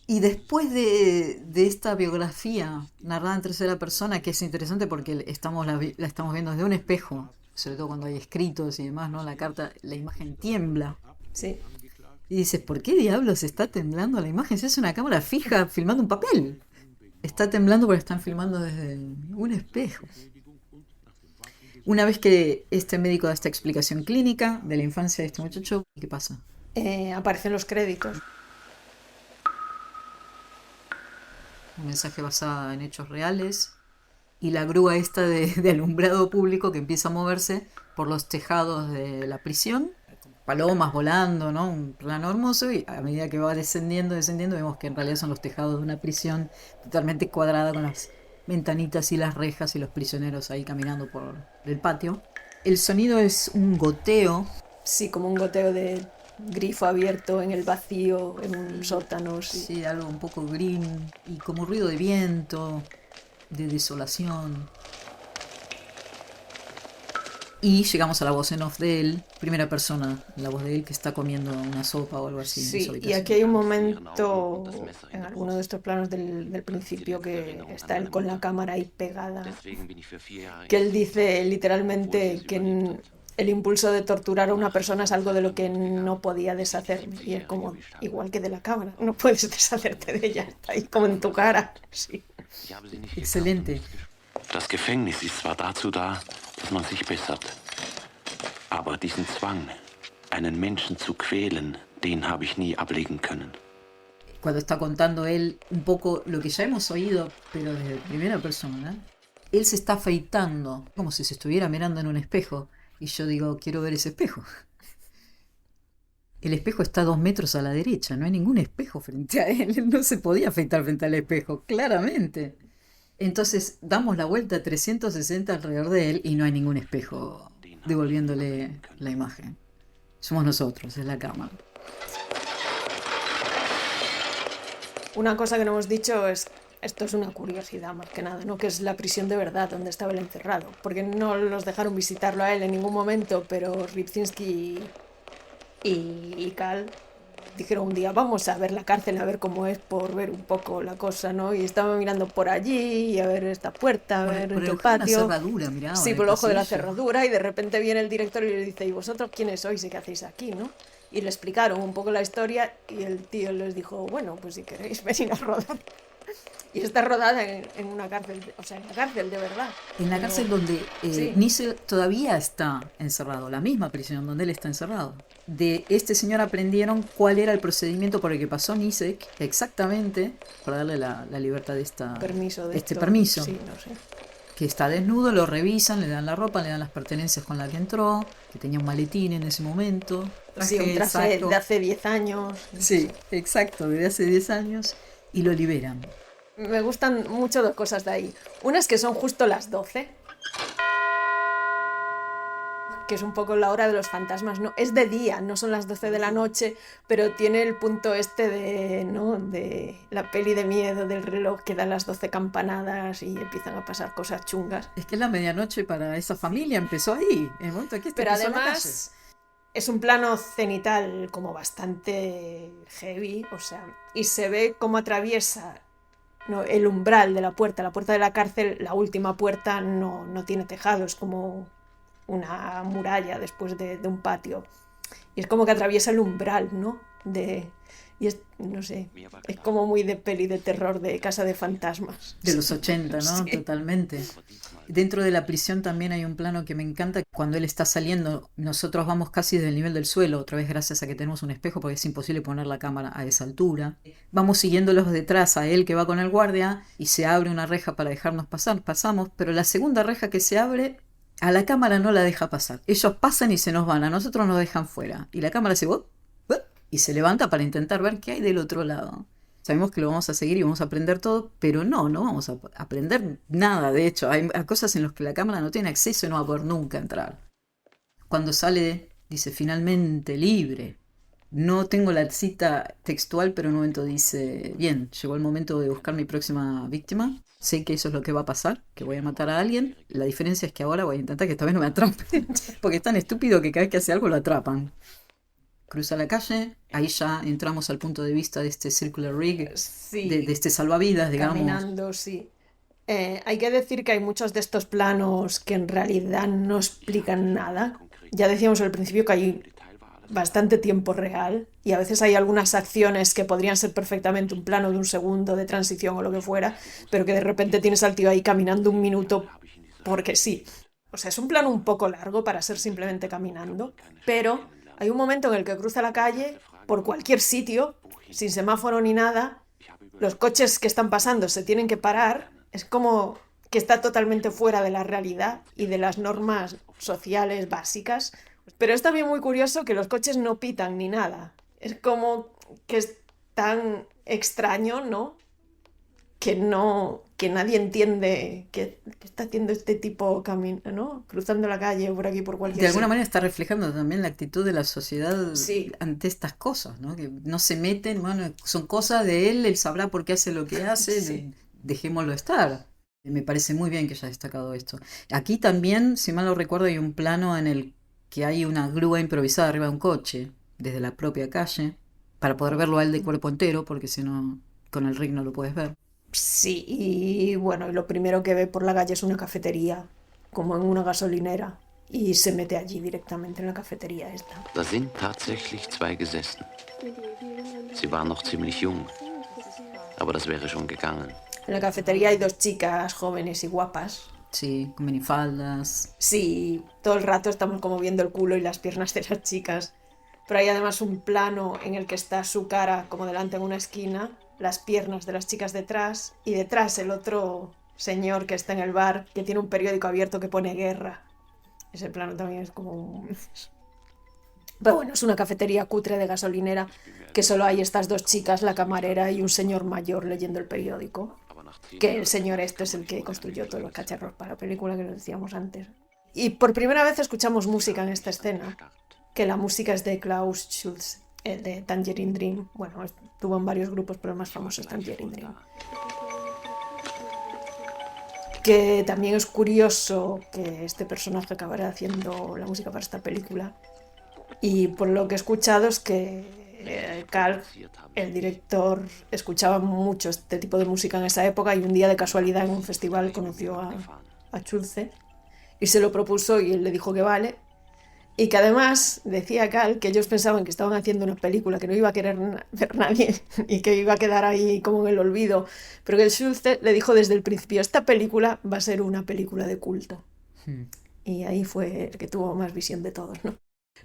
Y después de esta biografía narrada en tercera persona, que es interesante porque la estamos viendo desde un espejo, sobre todo cuando hay escritos y demás, ¿no? La carta, la imagen tiembla. Sí. Y dices, ¿por qué diablos está temblando la imagen? Si es una cámara fija filmando un papel. Está temblando porque están filmando desde un espejo. Una vez que este médico da esta explicación clínica de la infancia de este muchacho, ¿qué pasa? Aparecen los créditos. Un mensaje basado en hechos reales. Y la grúa esta de alumbrado público que empieza a moverse por los tejados de la prisión. Palomas volando, ¿no? Un plano hermoso, y a medida que va descendiendo, vemos que en realidad son los tejados de una prisión totalmente cuadrada con las ventanitas y las rejas y los prisioneros ahí caminando por el patio. El sonido es un goteo. Sí, como un goteo de grifo abierto en el vacío, en un sótano. Sí, algo un poco green y como ruido de viento, de desolación. Y llegamos a la voz en off de él, primera persona, la voz de él que está comiendo una sopa o algo así. Sí, y aquí hay un momento en alguno de estos planos del principio que está él con la cámara ahí pegada, que él dice literalmente que el impulso de torturar a una persona es algo de lo que no podía deshacerme. Y es como, igual que de la cámara, no puedes deshacerte de ella, está ahí como en tu cara. Sí. Excelente. Das Gefängnis ist zwar dazu da, dass man sich bessert, aber diesen Zwang, einen Menschen zu quälen, den habe ich nie ablegen können. Cuando está contando él un poco lo que ya hemos oído, pero desde primera persona, él se está afeitando, como si se estuviera mirando en un espejo. Y yo digo, quiero ver ese espejo. El espejo está 2 metros a la derecha, no hay ningún espejo frente a él. Él no se podía afeitar frente al espejo, claramente. Entonces damos la vuelta 360 alrededor de él y no hay ningún espejo devolviéndole la imagen. Somos nosotros, es la cámara. Una cosa que no hemos dicho es, esto es una curiosidad más que nada, ¿no? Que es la prisión de verdad donde estaba él encerrado, porque no los dejaron visitarlo a él en ningún momento, pero Rybczynski y Cal dijeron un día, vamos a ver la cárcel, a ver cómo es, por ver un poco la cosa, ¿no? Y estaban mirando por allí, y a ver esta puerta, a ver el patio. Cerradura, miraban, sí, por el ojo de la cerradura, y de repente viene el director y le dice, ¿y vosotros quiénes sois y qué hacéis aquí, no? Y le explicaron un poco la historia, y el tío les dijo, bueno, pues si queréis venir a rodar. Y está rodada en una cárcel, o sea, en la cárcel de verdad. En la cárcel donde sí. Nice todavía está encerrado, la misma prisión donde él está encerrado. De este señor aprendieron cuál era el procedimiento por el que pasó Nicek exactamente para darle la libertad de permiso. Sí, no sé. Que está desnudo, lo revisan, le dan la ropa, le dan las pertenencias con las que entró, que tenía un maletín en ese momento. Sí, un traje de hace 10 años. Sí, exacto, de hace 10 años. Y lo liberan. Me gustan mucho 2 cosas de ahí. Una es que son justo las 12, que es un poco la hora de los fantasmas, ¿no? Es de día, no son las 12 de la noche, pero tiene el punto este de, ¿no? De la peli de miedo del reloj que da las 12 campanadas y empiezan a pasar cosas chungas. Es que la medianoche para esa familia empezó ahí, el momento que pero además es un plano cenital como bastante heavy, o sea, y se ve cómo atraviesa, ¿no? El umbral de la puerta de la cárcel, la última puerta no tiene tejado, es como una muralla después de un patio. Y es como que atraviesa el umbral, ¿no? Y es, no sé, es como muy de peli de terror, de casa de fantasmas. De los 80, ¿no? Sí. Totalmente. Dentro de la prisión también hay un plano que me encanta. Cuando él está saliendo, nosotros vamos casi desde el nivel del suelo, otra vez gracias a que tenemos un espejo, porque es imposible poner la cámara a esa altura. Vamos siguiéndolos detrás a él que va con el guardia y se abre una reja para dejarnos pasar. Pasamos, pero la segunda reja que se abre, a la cámara no la deja pasar. Ellos pasan y se nos van, a nosotros nos dejan fuera. Y la cámara se y se levanta para intentar ver qué hay del otro lado. Sabemos que lo vamos a seguir y vamos a aprender todo, pero no vamos a aprender nada. De hecho, hay cosas en las que la cámara no tiene acceso y no va a poder nunca entrar. Cuando sale, dice, finalmente libre. No tengo la cita textual, pero en un momento dice, bien, llegó el momento de buscar mi próxima víctima. Sé que eso es lo que va a pasar, que voy a matar a alguien. La diferencia es que ahora voy a intentar que esta vez no me atrapen, porque es tan estúpido que cada vez que hace algo lo atrapan. Cruza la calle, ahí ya entramos al punto de vista de este circular rig, sí, de este salvavidas, digamos. Caminando, sí. Hay que decir que hay muchos de estos planos que en realidad no explican nada. Ya decíamos al principio que hay bastante tiempo real y a veces hay algunas acciones que podrían ser perfectamente un plano de un segundo de transición o lo que fuera, pero que de repente tienes al tío ahí caminando un minuto porque sí. O sea, es un plano un poco largo para ser simplemente caminando, pero hay un momento en el que cruza la calle por cualquier sitio, sin semáforo ni nada, los coches que están pasando se tienen que parar, es como que está totalmente fuera de la realidad y de las normas sociales básicas. Pero es también muy curioso que los coches no pitan ni nada. Es como que es tan extraño, ¿no? Que nadie entiende qué está haciendo este tipo ¿no? Cruzando la calle por aquí, por cualquier De alguna sitio. manera está reflejando también la actitud de la sociedad Sí, ante estas cosas, ¿no? Que no se meten, bueno, son cosas de él sabrá por qué hace lo que hace, sí. dejémoslo estar. Me parece muy bien que haya destacado esto. Aquí también, si mal no recuerdo, hay un plano en el que hay una grúa improvisada arriba de un coche, desde la propia calle, para poder verlo a él de cuerpo entero, porque si no, con el rig no lo puedes ver. Sí, y bueno, y lo primero que ve por la calle es una cafetería, como en una gasolinera, y se mete allí directamente en la cafetería esta. Da sind tatsächlich zwei gesessen. Sie waren noch ziemlich jung, aber das wäre schon gegangen. En la cafetería hay dos chicas jóvenes y guapas. Sí, con minifaldas. Sí, todo el rato estamos como viendo el culo y las piernas de las chicas. Pero hay además un plano en el que está su cara como delante en una esquina, las piernas de las chicas detrás y detrás el otro señor que está en el bar que tiene un periódico abierto que pone guerra. Ese plano también es como... Pero bueno, es una cafetería cutre de gasolinera que solo hay estas dos chicas, la camarera y un señor mayor leyendo el periódico. Que el señor este es el que construyó todos los cacharros para la película que lo decíamos antes. Y por primera vez escuchamos música en esta escena, que la música es de Klaus Schulze, el de Tangerine Dream. Bueno, estuvo en varios grupos, pero el más famoso es Tangerine Dream. Que también es curioso que este personaje acabara haciendo la música para esta película. Y por lo que he escuchado es que Karl, el director, escuchaba mucho este tipo de música en esa época y un día de casualidad en un festival conoció a Schulze y se lo propuso y él le dijo que vale. Y que además decía Karl que ellos pensaban que estaban haciendo una película que no iba a querer ver nadie y que iba a quedar ahí como en el olvido, pero que el Schulze le dijo desde el principio, esta película va a ser una película de culto. Y ahí fue el que tuvo más visión de todos, ¿no?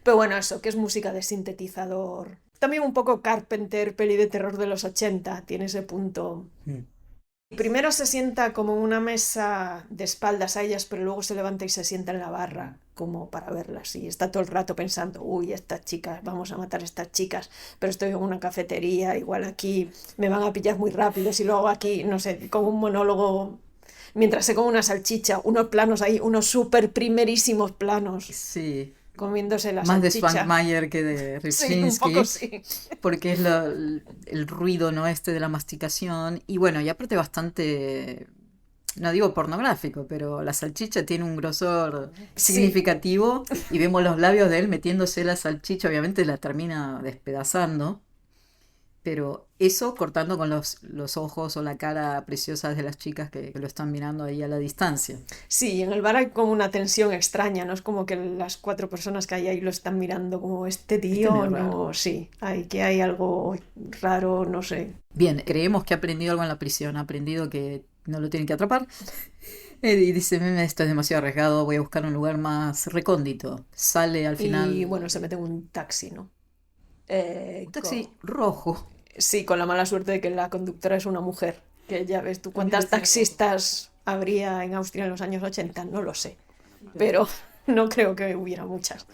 Pero bueno, eso, que es música de sintetizador. También un poco Carpenter, peli de terror de los 80, tiene ese punto. Primero se sienta como en una mesa de espaldas a ellas, pero luego se levanta y se sienta en la barra, como para verlas. Y está todo el rato pensando, uy, estas chicas, vamos a matar a estas chicas, pero estoy en una cafetería, igual aquí me van a pillar muy rápido, si luego aquí, no sé, como un monólogo, mientras se come una salchicha, unos planos ahí, unos súper primerísimos planos. Sí. Comiéndose la Más salchicha. de Svankmajer que de Ripchinsky, sí, un poco sí. Porque es el ruido, ¿no? Este de la masticación. Y bueno, y aparte bastante, no digo pornográfico, pero la salchicha tiene un grosor significativo y vemos los labios de él metiéndose la salchicha, obviamente la termina despedazando. Pero eso cortando con los ojos o la cara preciosa de las chicas que lo están mirando ahí a la distancia. Sí, en el bar hay como una tensión extraña, ¿no? Es como que las cuatro personas que hay ahí lo están mirando como este tío, no, sí, hay algo raro, no sé. Bien, creemos que ha aprendido algo en la prisión, ha aprendido que no lo tienen que atrapar. Y dice, esto es demasiado arriesgado, voy a buscar un lugar más recóndito. Sale al final... Y bueno, se mete en un taxi, ¿no? Un taxi rojo. Sí, con la mala suerte de que la conductora es una mujer. Que ya ves tú cuántas taxistas habría en Austria en los años 80, no lo sé. Pero no creo que hubiera muchas.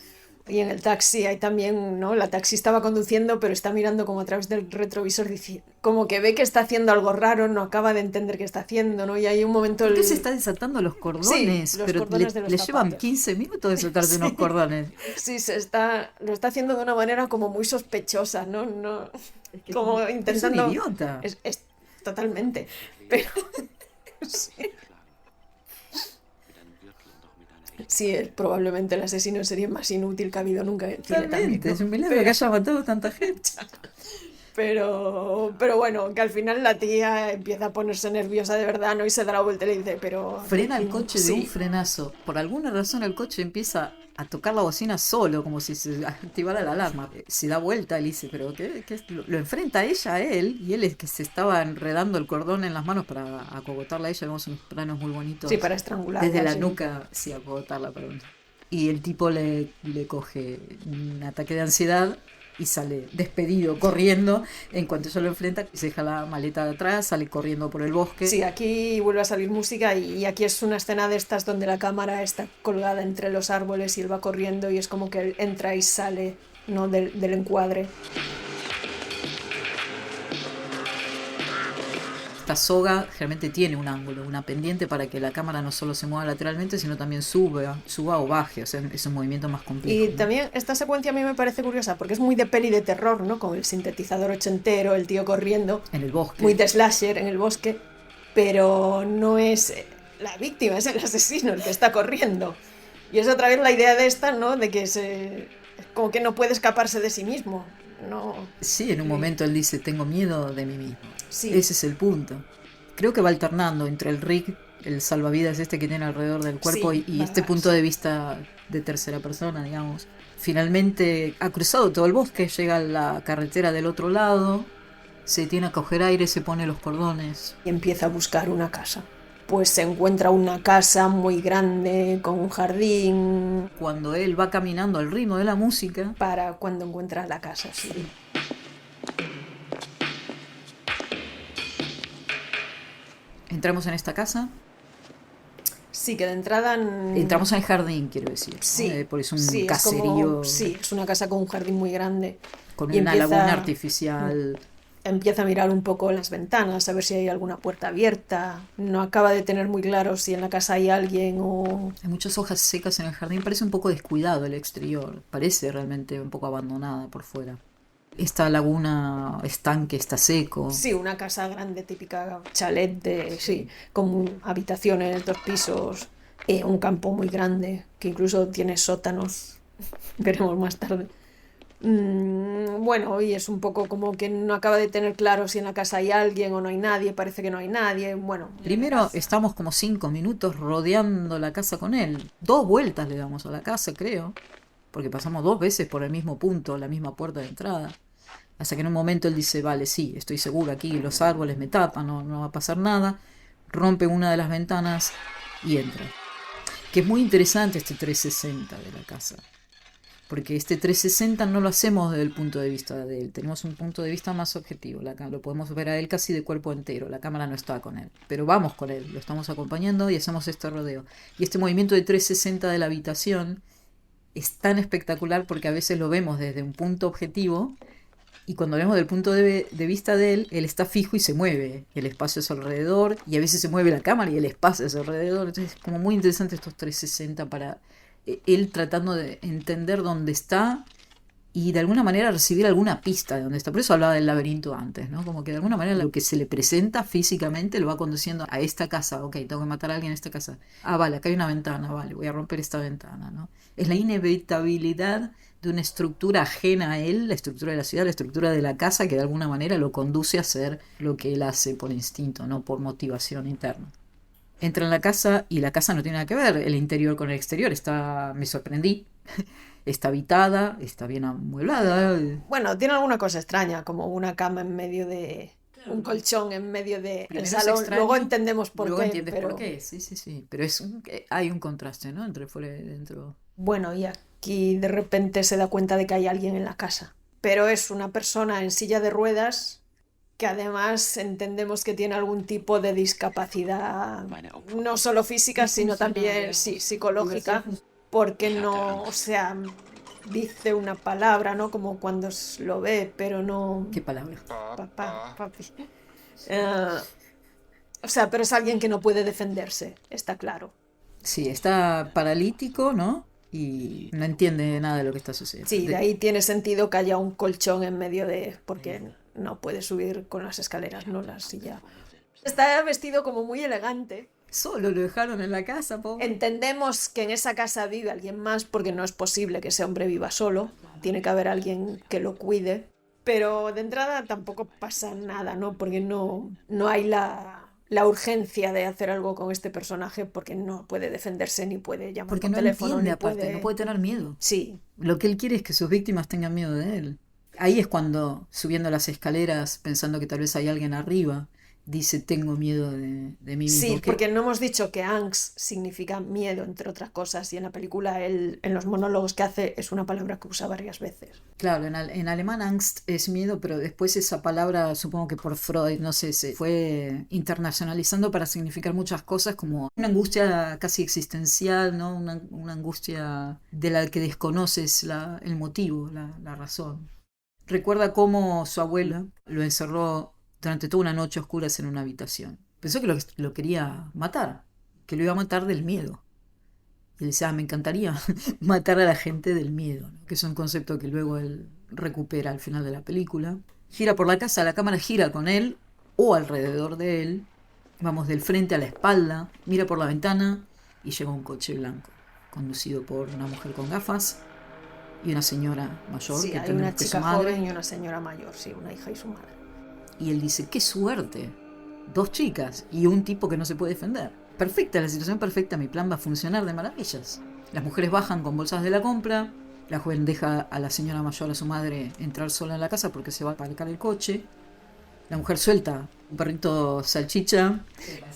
Y en el taxi hay también, ¿no? La taxista va conduciendo, pero está mirando como a través del retrovisor, como que ve que está haciendo algo raro, no acaba de entender qué está haciendo, ¿no? Y hay un momento... ¿Por qué se está desatando los cordones? Sí, los pero cordones de los le zapatos. llevan 15 minutos desatarse unos cordones. Sí, lo está haciendo de una manera como muy sospechosa, ¿no? Como intentando... Es un idiota. Es totalmente. Pero... sí. Sí, probablemente el asesino sería más inútil que ha habido nunca en el cine también, ¿no? Es un milagro que haya matado tanta gente. Pero bueno, que al final la tía empieza a ponerse nerviosa de verdad, ¿no? Y se da la vuelta y le dice, pero... Frena el coche de un frenazo. Por alguna razón el coche empieza a tocar la bocina solo, como si se activara la alarma. Se da vuelta y dice, pero ¿qué es? Lo enfrenta a ella, a él, y él es que se estaba enredando el cordón en las manos para acogotarla a ella. Vemos unos planos muy bonitos. Sí, para estrangularla. Desde la sí. nuca, sí, acogotarla, perdón. Y el tipo le coge un ataque de ansiedad y sale despedido, corriendo. En cuanto ella lo enfrenta, se deja la maleta de atrás, sale corriendo por el bosque. Sí, aquí vuelve a salir música y aquí es una escena de estas donde la cámara está colgada entre los árboles y él va corriendo y es como que él entra y sale, ¿no? del encuadre. Esta soga realmente tiene un ángulo, una pendiente para que la cámara no solo se mueva lateralmente, sino también suba o baje, o sea, es un movimiento más complejo. Y ¿no? también esta secuencia a mí me parece curiosa porque es muy de peli de terror, ¿no? Con el sintetizador ochentero, el tío corriendo. En el bosque. Muy de slasher en el bosque, pero no es la víctima, es el asesino el que está corriendo. Y es otra vez la idea de esta, ¿no? De que como que no puede escaparse de sí mismo. No. Sí, en un momento él dice, tengo miedo de mí mismo. Sí. Ese es el punto. Creo que va alternando entre el rig, el salvavidas este que tiene alrededor del cuerpo, Sí, y este punto de vista de tercera persona, digamos. Finalmente ha cruzado todo el bosque, llega a la carretera del otro lado, se detiene a coger aire, se pone los cordones. Y empieza a buscar una casa. Pues se encuentra una casa muy grande, con un jardín. Cuando él va caminando al ritmo de la música, Para cuando encuentra la casa, sí. entramos en esta casa, Sí, que de entrada... entramos en el jardín, quiero decir, ¿no? Sí, Porque es un sí, caserío sí, es una casa con un jardín muy grande. con Y una empieza- laguna artificial. Empieza a mirar un poco las ventanas, a ver si hay alguna puerta abierta. No acaba de tener muy claro si en la casa hay alguien o... Hay muchas hojas secas en el jardín, parece un poco descuidado el exterior, parece realmente un poco abandonada por fuera. Esta laguna, estanque, está seco. Sí, una casa grande, típica chalet sí, con habitaciones, 2 pisos, un campo muy grande, que incluso tiene sótanos, veremos más tarde. Bueno, y es un poco como que no acaba de tener claro si en la casa hay alguien o no hay nadie, parece que no hay nadie, bueno. Primero estamos como 5 minutos rodeando la casa con él. 2 vueltas le damos a la casa, creo, porque pasamos 2 veces por el mismo punto, la misma puerta de entrada. Hasta que en un momento él dice, vale, sí, estoy seguro aquí, los árboles me tapan, no va a pasar nada. Rompe una de las ventanas y entra. Que es muy interesante este 360 de la casa. Porque este 360 no lo hacemos desde el punto de vista de él. Tenemos un punto de vista más objetivo. Lo podemos ver a él casi de cuerpo entero. La cámara no está con él. Pero vamos con él, lo estamos acompañando y hacemos este rodeo. Y este movimiento de 360 de la habitación es tan espectacular porque a veces lo vemos desde un punto objetivo. Y cuando vemos del punto de vista de él, él está fijo y se mueve. El espacio es alrededor, y a veces se mueve la cámara y el espacio es alrededor. Entonces es como muy interesante estos 360 para él tratando de entender dónde está y de alguna manera recibir alguna pista de dónde está. Por eso hablaba del laberinto antes, ¿no? Como que de alguna manera lo que se le presenta físicamente lo va conduciendo a esta casa. Ok, tengo que matar a alguien en esta casa. Ah, vale, acá hay una ventana, vale, voy a romper esta ventana, ¿no? Es la inevitabilidad de una estructura ajena a él, la estructura de la ciudad, la estructura de la casa, que de alguna manera lo conduce a hacer lo que él hace por instinto, no por motivación interna. Entra en la casa y la casa no tiene nada que ver el interior con el exterior. Me sorprendí, está habitada, está bien amueblada. Bueno, tiene alguna cosa extraña, como una cama en medio de... un colchón en medio del Primero es salón. extraño, Luego entendemos por luego qué. entiendes pero... por qué, sí. Pero hay un contraste, ¿no? Entre fuera y dentro. Bueno, y aquí de repente se da cuenta de que hay alguien en la casa. Pero es una persona en silla de ruedas que además entendemos que tiene algún tipo de discapacidad, no solo física, sino también psicológica, porque no, o sea, dice una palabra, ¿no? Como cuando lo ve, pero no... ¿Qué palabra? Papá, papi. O sea, pero es alguien que no puede defenderse, está claro. Sí, está paralítico, ¿no? Y no entiende nada de lo que está sucediendo. Sí, de ahí tiene sentido que haya un colchón en medio de... porque no puede subir con las escaleras, no la silla. Está vestido como muy elegante. Solo lo dejaron en la casa, pobre. Entendemos que en esa casa vive alguien más porque no es posible que ese hombre viva solo. Tiene que haber alguien que lo cuide. Pero de entrada tampoco pasa nada, ¿no? Porque no hay la urgencia de hacer algo con este personaje porque no puede defenderse ni puede llamar Porque por no teléfono entiende ni aparte, puede... no puede tener miedo. Sí, Lo que él quiere es que sus víctimas tengan miedo de él. Ahí es cuando, subiendo las escaleras, pensando que tal vez hay alguien arriba, dice, tengo miedo de mí mismo. sí, porque no hemos dicho que Angst significa miedo, entre otras cosas, y en la película él, en los monólogos que hace, es una palabra que usa varias veces. Claro, en alemán Angst es miedo, pero después esa palabra, supongo que por Freud, no sé, se fue internacionalizando para significar muchas cosas, como una angustia casi existencial, ¿no? Una angustia de la que desconoces el motivo, la razón. Recuerda cómo su abuela lo encerró durante toda una noche a oscuras en una habitación. Pensó que lo quería matar, que lo iba a matar del miedo. Y él decía, me encantaría matar a la gente del miedo, ¿no? Que es un concepto que luego él recupera al final de la película. Gira por la casa, la cámara gira con él o alrededor de él. Vamos del frente a la espalda, mira por la ventana y llega un coche blanco, conducido por una mujer con gafas y una señora mayor, Sí, que hay tenemos una que es su chica madre. joven y una señora mayor, sí, una hija y su madre. Y él dice, qué suerte, 2 chicas y un tipo que no se puede defender. Perfecta, la situación perfecta, mi plan va a funcionar de maravillas. Las mujeres bajan con bolsas de la compra, la joven deja a la señora mayor, a su madre, entrar sola en la casa porque se va a aparcar el coche. La mujer suelta un perrito salchicha.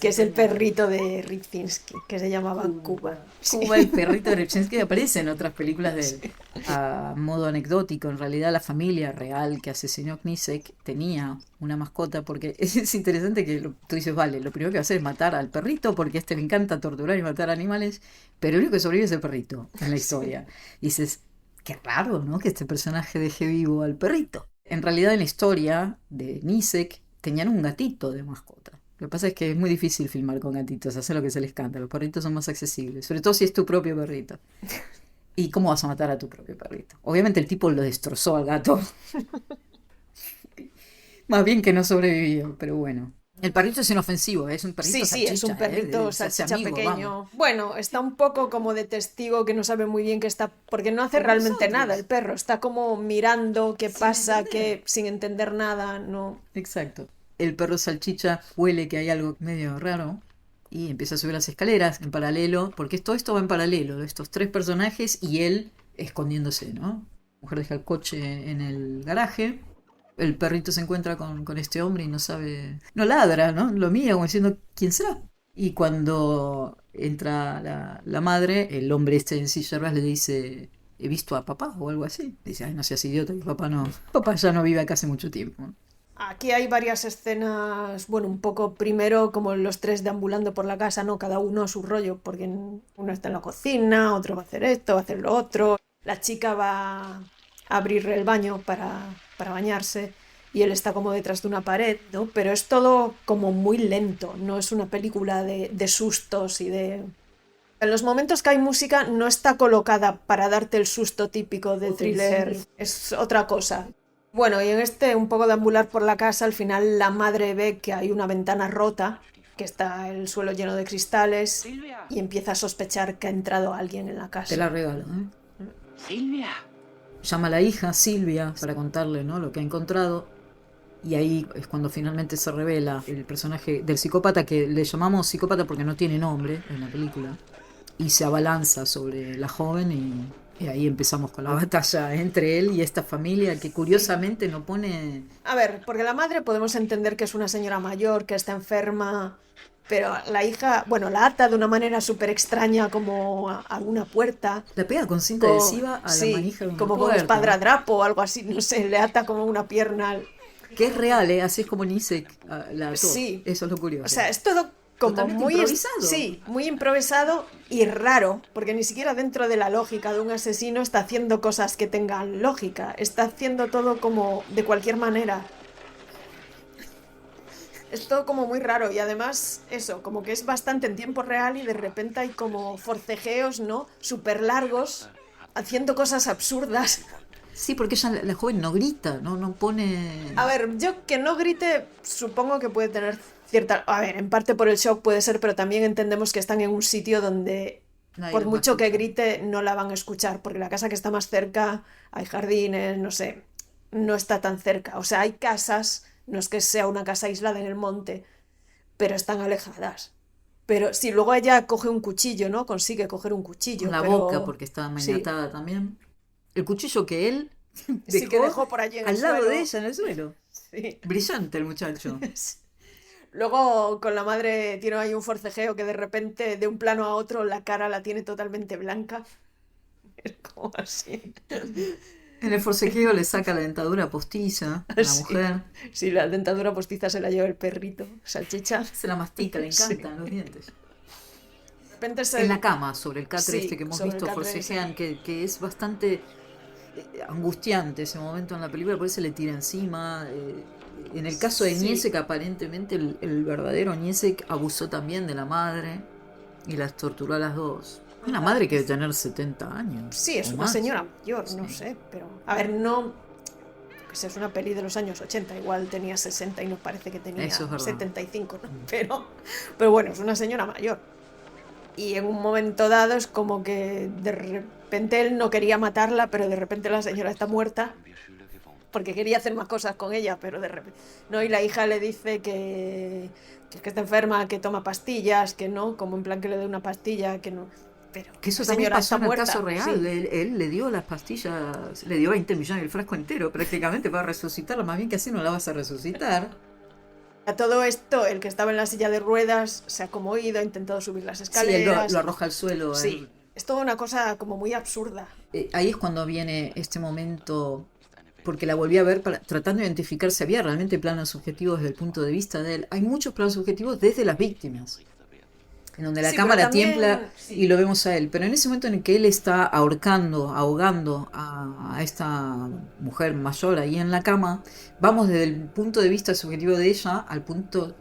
Que es el perrito de Ripsinski, que se llamaba Cuba. Cuba, el perrito de Ripsinski, aparece en otras películas de él. A modo anecdótico, en realidad la familia real que asesinó Knisek tenía una mascota, porque es interesante que tú dices, vale, lo primero que va a hacer es matar al perrito porque a este le encanta torturar y matar animales, pero el único que sobrevive es el perrito en la historia. Y dices, qué raro, ¿no? Que este personaje deje vivo al perrito. En realidad en la historia de Knisek tenían un gatito de mascota. Lo que pasa es que es muy difícil filmar con gatitos, hacer lo que se les canta. Los perritos son más accesibles, sobre todo si es tu propio perrito. ¿Y cómo vas a matar a tu propio perrito? Obviamente el tipo lo destrozó al gato. Más bien que no sobrevivió, pero bueno. El perrito es inofensivo, es un perrito Sí, salchicha. es un perrito se hace salchicha amigo, pequeño. vamos. Bueno, está un poco como de testigo que no sabe muy bien qué está, porque no hace Como realmente nosotros. nada el perro, está como mirando qué Sin pasa, entender. sin entender nada, no. Exacto. El perro salchicha huele que hay algo medio raro y empieza a subir las escaleras en paralelo, porque todo esto va en paralelo, estos 3 personajes y él escondiéndose, ¿no? La mujer deja el coche en el garaje, el perrito se encuentra con este hombre y no sabe, no ladra, ¿no? Lo mira como diciendo, ¿quién será? Y cuando entra la madre, el hombre este en silla de ruedas le dice, he visto a papá o algo así. Dice, ay, no seas idiota, que papá ya no vive acá hace mucho tiempo. Aquí hay varias escenas, bueno, un poco primero como los 3 deambulando por la casa, ¿no? Cada uno a su rollo, porque uno está en la cocina, otro va a hacer esto, va a hacer lo otro. La chica va a abrir el baño para bañarse y él está como detrás de una pared, ¿no? Pero es todo como muy lento, no es una película de sustos y de... En los momentos que hay música no está colocada para darte el susto típico del thriller, es otra cosa. Bueno, y en este un poco de ambular por la casa, al final la madre ve que hay una ventana rota, que está el suelo lleno de cristales, y empieza a sospechar que ha entrado alguien en la Te la casa. regalo, ¿eh? Silvia. Llama a la hija, Silvia, para contarle, ¿no?, lo que ha encontrado. Y ahí es cuando finalmente se revela el personaje del psicópata, que le llamamos psicópata porque no tiene nombre en la película. Y se abalanza sobre la joven y ahí empezamos con la batalla entre él y esta familia que curiosamente no pone... A ver, porque la madre podemos entender que es una señora mayor, que está enferma, pero la hija, bueno, la ata de una manera súper extraña como a una puerta. La pega con cinta adhesiva a la Sí, manija de una como con puerta. espadradrapo o algo así, no sé, le ata como una pierna. Que es real, ¿eh? Así es como Nisek la ató. Sí. Eso es lo curioso. O sea, es todo como Totalmente muy improvisado. Sí, muy improvisado y raro, porque ni siquiera dentro de la lógica de un asesino está haciendo cosas que tengan lógica, está haciendo todo como de cualquier manera. Es todo como muy raro y además eso, como que es bastante en tiempo real y de repente hay como forcejeos, ¿no? Súper largos, haciendo cosas absurdas. Sí, porque ella, la joven no grita, no pone... A ver, yo que no grite, supongo que puede tener cierta... A ver, en parte por el shock puede ser, pero también entendemos que están en un sitio donde Nadie por los va a mucho que escuchar. grite no la van a escuchar, porque la casa que está más cerca, hay jardines, no sé, no está tan cerca. O sea, hay casas, no es que sea una casa aislada en el monte, pero están alejadas. Pero sí, luego ella coge un cuchillo, ¿no? Consigue coger un cuchillo, Con la pero boca, porque estaba sí, maniatada también. El cuchillo que él sí que dejó dejó por allí en el al lado de suelo. ella en el suelo. Sí. Brillante el muchacho. Luego con la madre tiene ahí un forcejeo que de repente, de un plano a otro, la cara la tiene totalmente blanca. Es como así. En el forcejeo le saca la dentadura postiza a la Sí. mujer. Sí, la dentadura postiza se la lleva el perrito, salchicha. Se la mastica, le Sí. encantan los dientes. De repente En la cama, sobre el catre Sí, este que hemos sobre el visto, catre forcejean, que es bastante angustiante ese momento en la película, por eso le tira encima. En el caso de Sí. Niesek, aparentemente el verdadero Niesek abusó también de la madre y las torturó a las dos. Una madre que debe tener 70 años. Sí, es o una más. señora mayor, no Sí. sé, pero... A ver, no... Pues es una peli de los años 80, igual tenía 60 y nos parece que tenía Eso es verdad. 75, ¿no? Pero bueno, es una señora mayor. Y en un momento dado es como que de repente él no quería matarla, pero de repente la señora está muerta porque quería hacer más cosas con ella, pero de repente... No, y la hija le dice que está enferma, que toma pastillas, que no, como en plan que le dé una pastilla, que no... Pero Que eso la también señora pasó está en el muerta, caso real. sí. Él le dio las pastillas, le dio 20 millones, el frasco entero prácticamente para resucitarla. Más bien que así no la vas a resucitar. A todo esto, el que estaba en la silla de ruedas se ha como ido, ha intentado subir las Sí, él escaleras. lo arroja al suelo. Sí, es toda una cosa como muy absurda. Ahí es cuando viene este momento, porque la volví a ver tratando de identificar si había realmente planos subjetivos desde el punto de vista de él. Hay muchos planos subjetivos desde las víctimas, en donde la Sí, pero cámara también- tiembla sí. y lo vemos a él. Pero en ese momento en el que él está ahogando a esta mujer mayor ahí en la cama, vamos desde el punto de vista subjetivo de ella al punto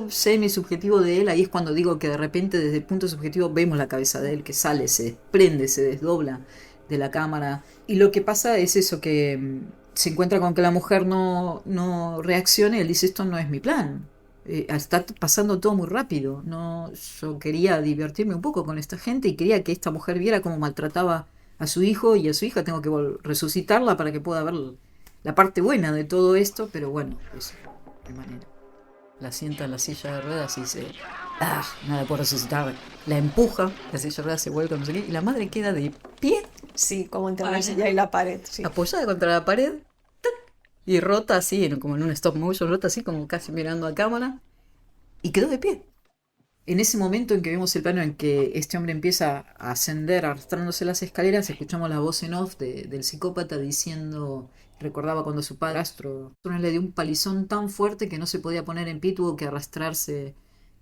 semi-subjetivo de él. Ahí es cuando digo que de repente desde el punto subjetivo vemos la cabeza de él que sale, se desprende, se desdobla de la cámara. Y lo que pasa es eso, que se encuentra con que la mujer no reacciona y él dice, esto no es mi plan. Está pasando todo muy rápido. No, yo quería divertirme un poco con esta gente y quería que esta mujer viera cómo maltrataba a su hijo y a su hija. Tengo que resucitarla para que pueda ver la parte buena de todo esto, pero bueno, eso, de manera. La sienta en la silla de ruedas y dice, no la puedo resucitar. La empuja, la silla de ruedas se vuelve, no sé qué, y la madre queda de pie, Sí, como entre la silla y la pared, sí. apoyada contra la pared, ¡tac! Y rota así, como en un stop motion, rota así como casi mirando a cámara, y quedó de pie. En ese momento en que vemos el plano en que este hombre empieza a ascender arrastrándose las escaleras, escuchamos la voz en off del psicópata diciendo, recordaba cuando su padrastro le dio un palizón tan fuerte que no se podía poner en pie, tuvo que arrastrarse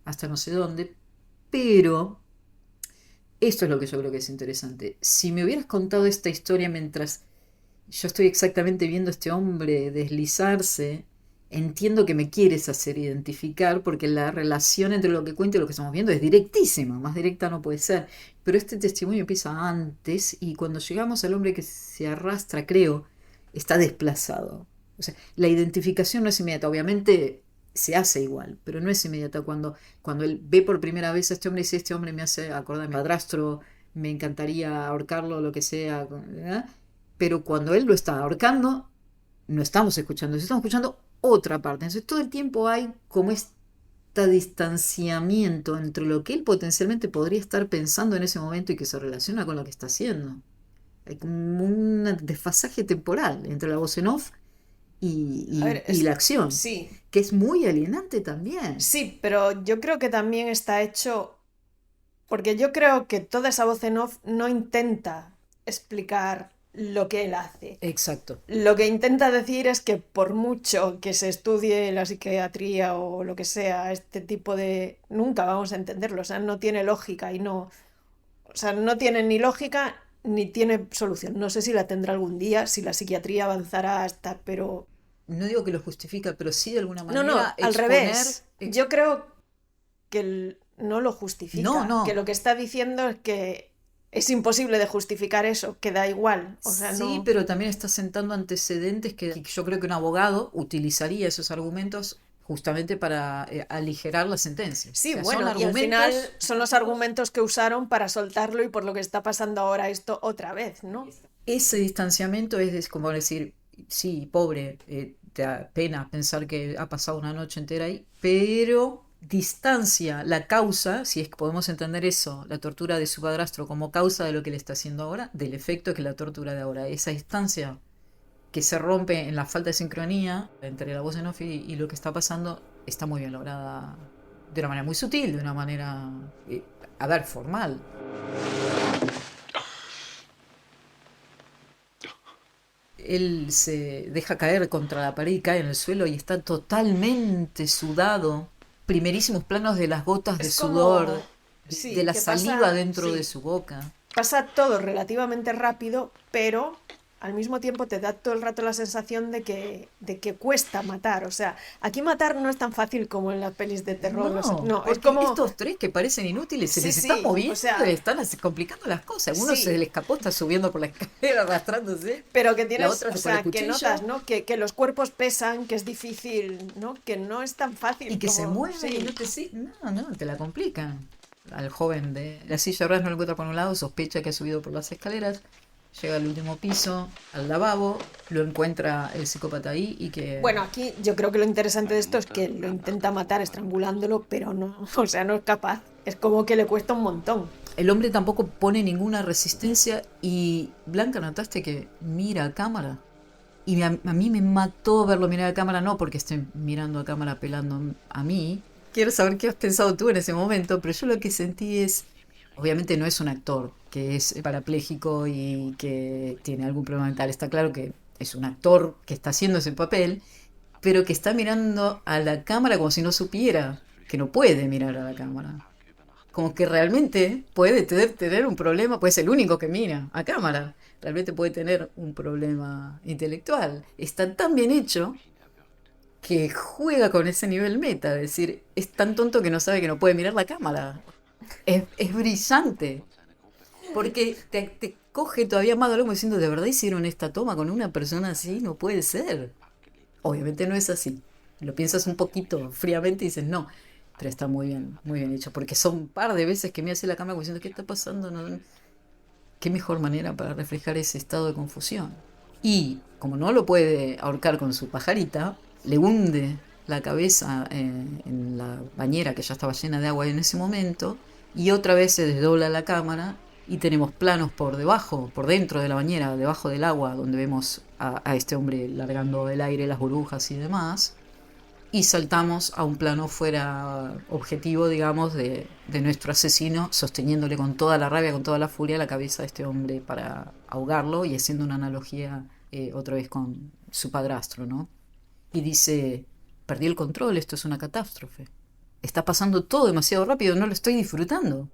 hasta no sé dónde. Pero esto es lo que yo creo que es interesante. Si me hubieras contado esta historia mientras yo estoy exactamente viendo a este hombre deslizarse, entiendo que me quieres hacer identificar porque la relación entre lo que cuento y lo que estamos viendo es directísima, más directa no puede ser. Pero este testimonio empieza antes y cuando llegamos al hombre que se arrastra, creo, está desplazado. O sea, la identificación no es inmediata, obviamente se hace igual, pero no es inmediata. Cuando él ve por primera vez a este hombre y dice, este hombre me hace acordar a mi padrastro, me encantaría ahorcarlo, lo que sea, ¿verdad? Pero cuando él lo está ahorcando, no estamos escuchando eso, estamos escuchando otra parte. Entonces todo el tiempo hay como este distanciamiento entre lo que él potencialmente podría estar pensando en ese momento y que se relaciona con lo que está haciendo. Hay como un desfasaje temporal entre la voz en off y A ver, la acción, Sí, que es muy alienante también. sí, pero yo creo que también está hecho porque yo creo que toda esa voz en off no intenta explicar lo que él hace. Exacto. Lo que intenta decir es que por mucho que se estudie la psiquiatría o lo que sea, este tipo de... Nunca vamos a entenderlo, o sea, no tiene lógica y no... O sea, no tiene ni lógica ni tiene solución. No sé si la tendrá algún día, si la psiquiatría avanzará hasta, pero... No digo que lo justifica, pero sí de alguna No, manera al revés. Yo creo que no lo justifica. No. Que lo que está diciendo es que es imposible de justificar eso, que da igual. O sea, sí, no... pero también está sentando antecedentes que yo creo que un abogado utilizaría esos argumentos justamente para aligerar la sentencia. Sí, O sea, bueno, son y al final argumentos. son los argumentos que usaron para soltarlo y por lo que está pasando ahora esto otra vez, ¿no? Ese distanciamiento es como decir, sí, pobre, te da pena pensar que ha pasado una noche entera ahí, pero distancia la causa, si es que podemos entender eso, la tortura de su padrastro como causa de lo que le está haciendo ahora, del efecto que la tortura de ahora. Esa distancia que se rompe en la falta de sincronía entre la voz en off y lo que está pasando, está muy bien lograda de una manera muy sutil, de una manera, formal. Él se deja caer contra la pared y cae en el suelo y está totalmente sudado. Primerísimos planos de las gotas de sudor, Sí, de la que saliva pasa, dentro sí, de su boca. pasa todo relativamente rápido, pero al mismo tiempo te da todo el rato la sensación de que cuesta matar. O sea, aquí matar no es tan fácil como en las pelis de terror. O sea, No, no, es porque como... estos tres que parecen inútiles se Sí, les sí, están moviendo, o sea, le están complicando las cosas. Uno sí, se le escapó, está subiendo por la escalera arrastrándose. pero que La tienes, otra o se pone sea, el que cuchillo notas, ¿no? Que los cuerpos pesan, que es difícil, ¿no? Que no es tan y fácil que se como... mueve y Sí. no te no, te la complican. Al joven de la silla de ruedas no lo encuentra por un lado, sospecha que ha subido por las escaleras, llega al último piso, al lavabo, lo encuentra el psicópata ahí y que Bueno, aquí yo creo que lo interesante de esto es que lo intenta matar estrangulándolo, pero no, o sea, no es capaz. Es como que le cuesta un montón. el hombre tampoco pone ninguna resistencia y Blanca, ¿notaste que mira a cámara? Y a mí me mató verlo mirar a cámara, no porque esté mirando a cámara pelando a mí. Quiero saber qué has pensado tú en ese momento, pero yo lo que sentí es, obviamente no es un actor que es parapléjico y que tiene algún problema mental, está claro que es un actor que está haciendo ese papel, pero que está mirando a la cámara como si no supiera que no puede mirar a la cámara. Como que realmente puede tener un problema, pues es el único que mira a cámara, realmente puede tener un problema intelectual. Está tan bien hecho que juega con ese nivel meta, es decir, es tan tonto que no sabe que no puede mirar la cámara. Es brillante, porque te coge todavía más dolor como diciendo, ¿de verdad hicieron esta toma con una persona así? No puede ser. Obviamente no es así. Lo piensas un poquito fríamente y dices, no, pero está muy bien hecho, porque son un par de veces que me hace la cámara como diciendo, ¿qué está pasando? Qué mejor manera para reflejar ese estado de confusión. Y como no lo puede ahorcar con su pajarita, le hunde la cabeza en la bañera que ya estaba llena de agua en ese momento, y otra vez se desdobla la cámara y tenemos planos por debajo, por dentro de la bañera, debajo del agua, donde vemos a este hombre largando el aire, las burbujas y demás, y saltamos a un plano fuera objetivo, digamos, de nuestro asesino, sosteniéndole con toda la rabia, con toda la furia la cabeza de este hombre para ahogarlo y haciendo una analogía otra vez con su padrastro, ¿no? Y dice, perdí el control, esto es una catástrofe. Está pasando todo demasiado rápido, no lo estoy disfrutando.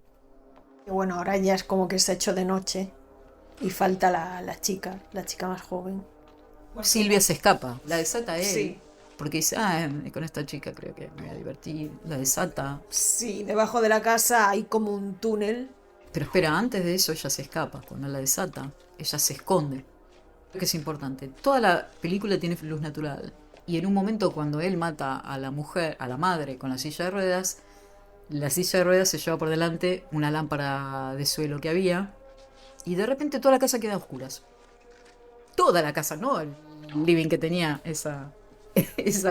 Y bueno, ahora ya es como que se ha hecho de noche y falta la chica más joven. Silvia se escapa, la desata él. Sí, Porque dice, con esta chica creo que me voy a divertir, la desata. sí, debajo de la casa hay como un túnel. Pero espera, antes de eso ella se escapa, cuando la desata, ella se esconde. Creo que es importante. Toda la película tiene luz natural. Y en un momento cuando él mata a la mujer, a la madre con la silla de ruedas, la silla de ruedas se lleva por delante una lámpara de suelo que había. Y de repente toda la casa queda a oscuras. Toda la casa, ¿no? El living que tenía esa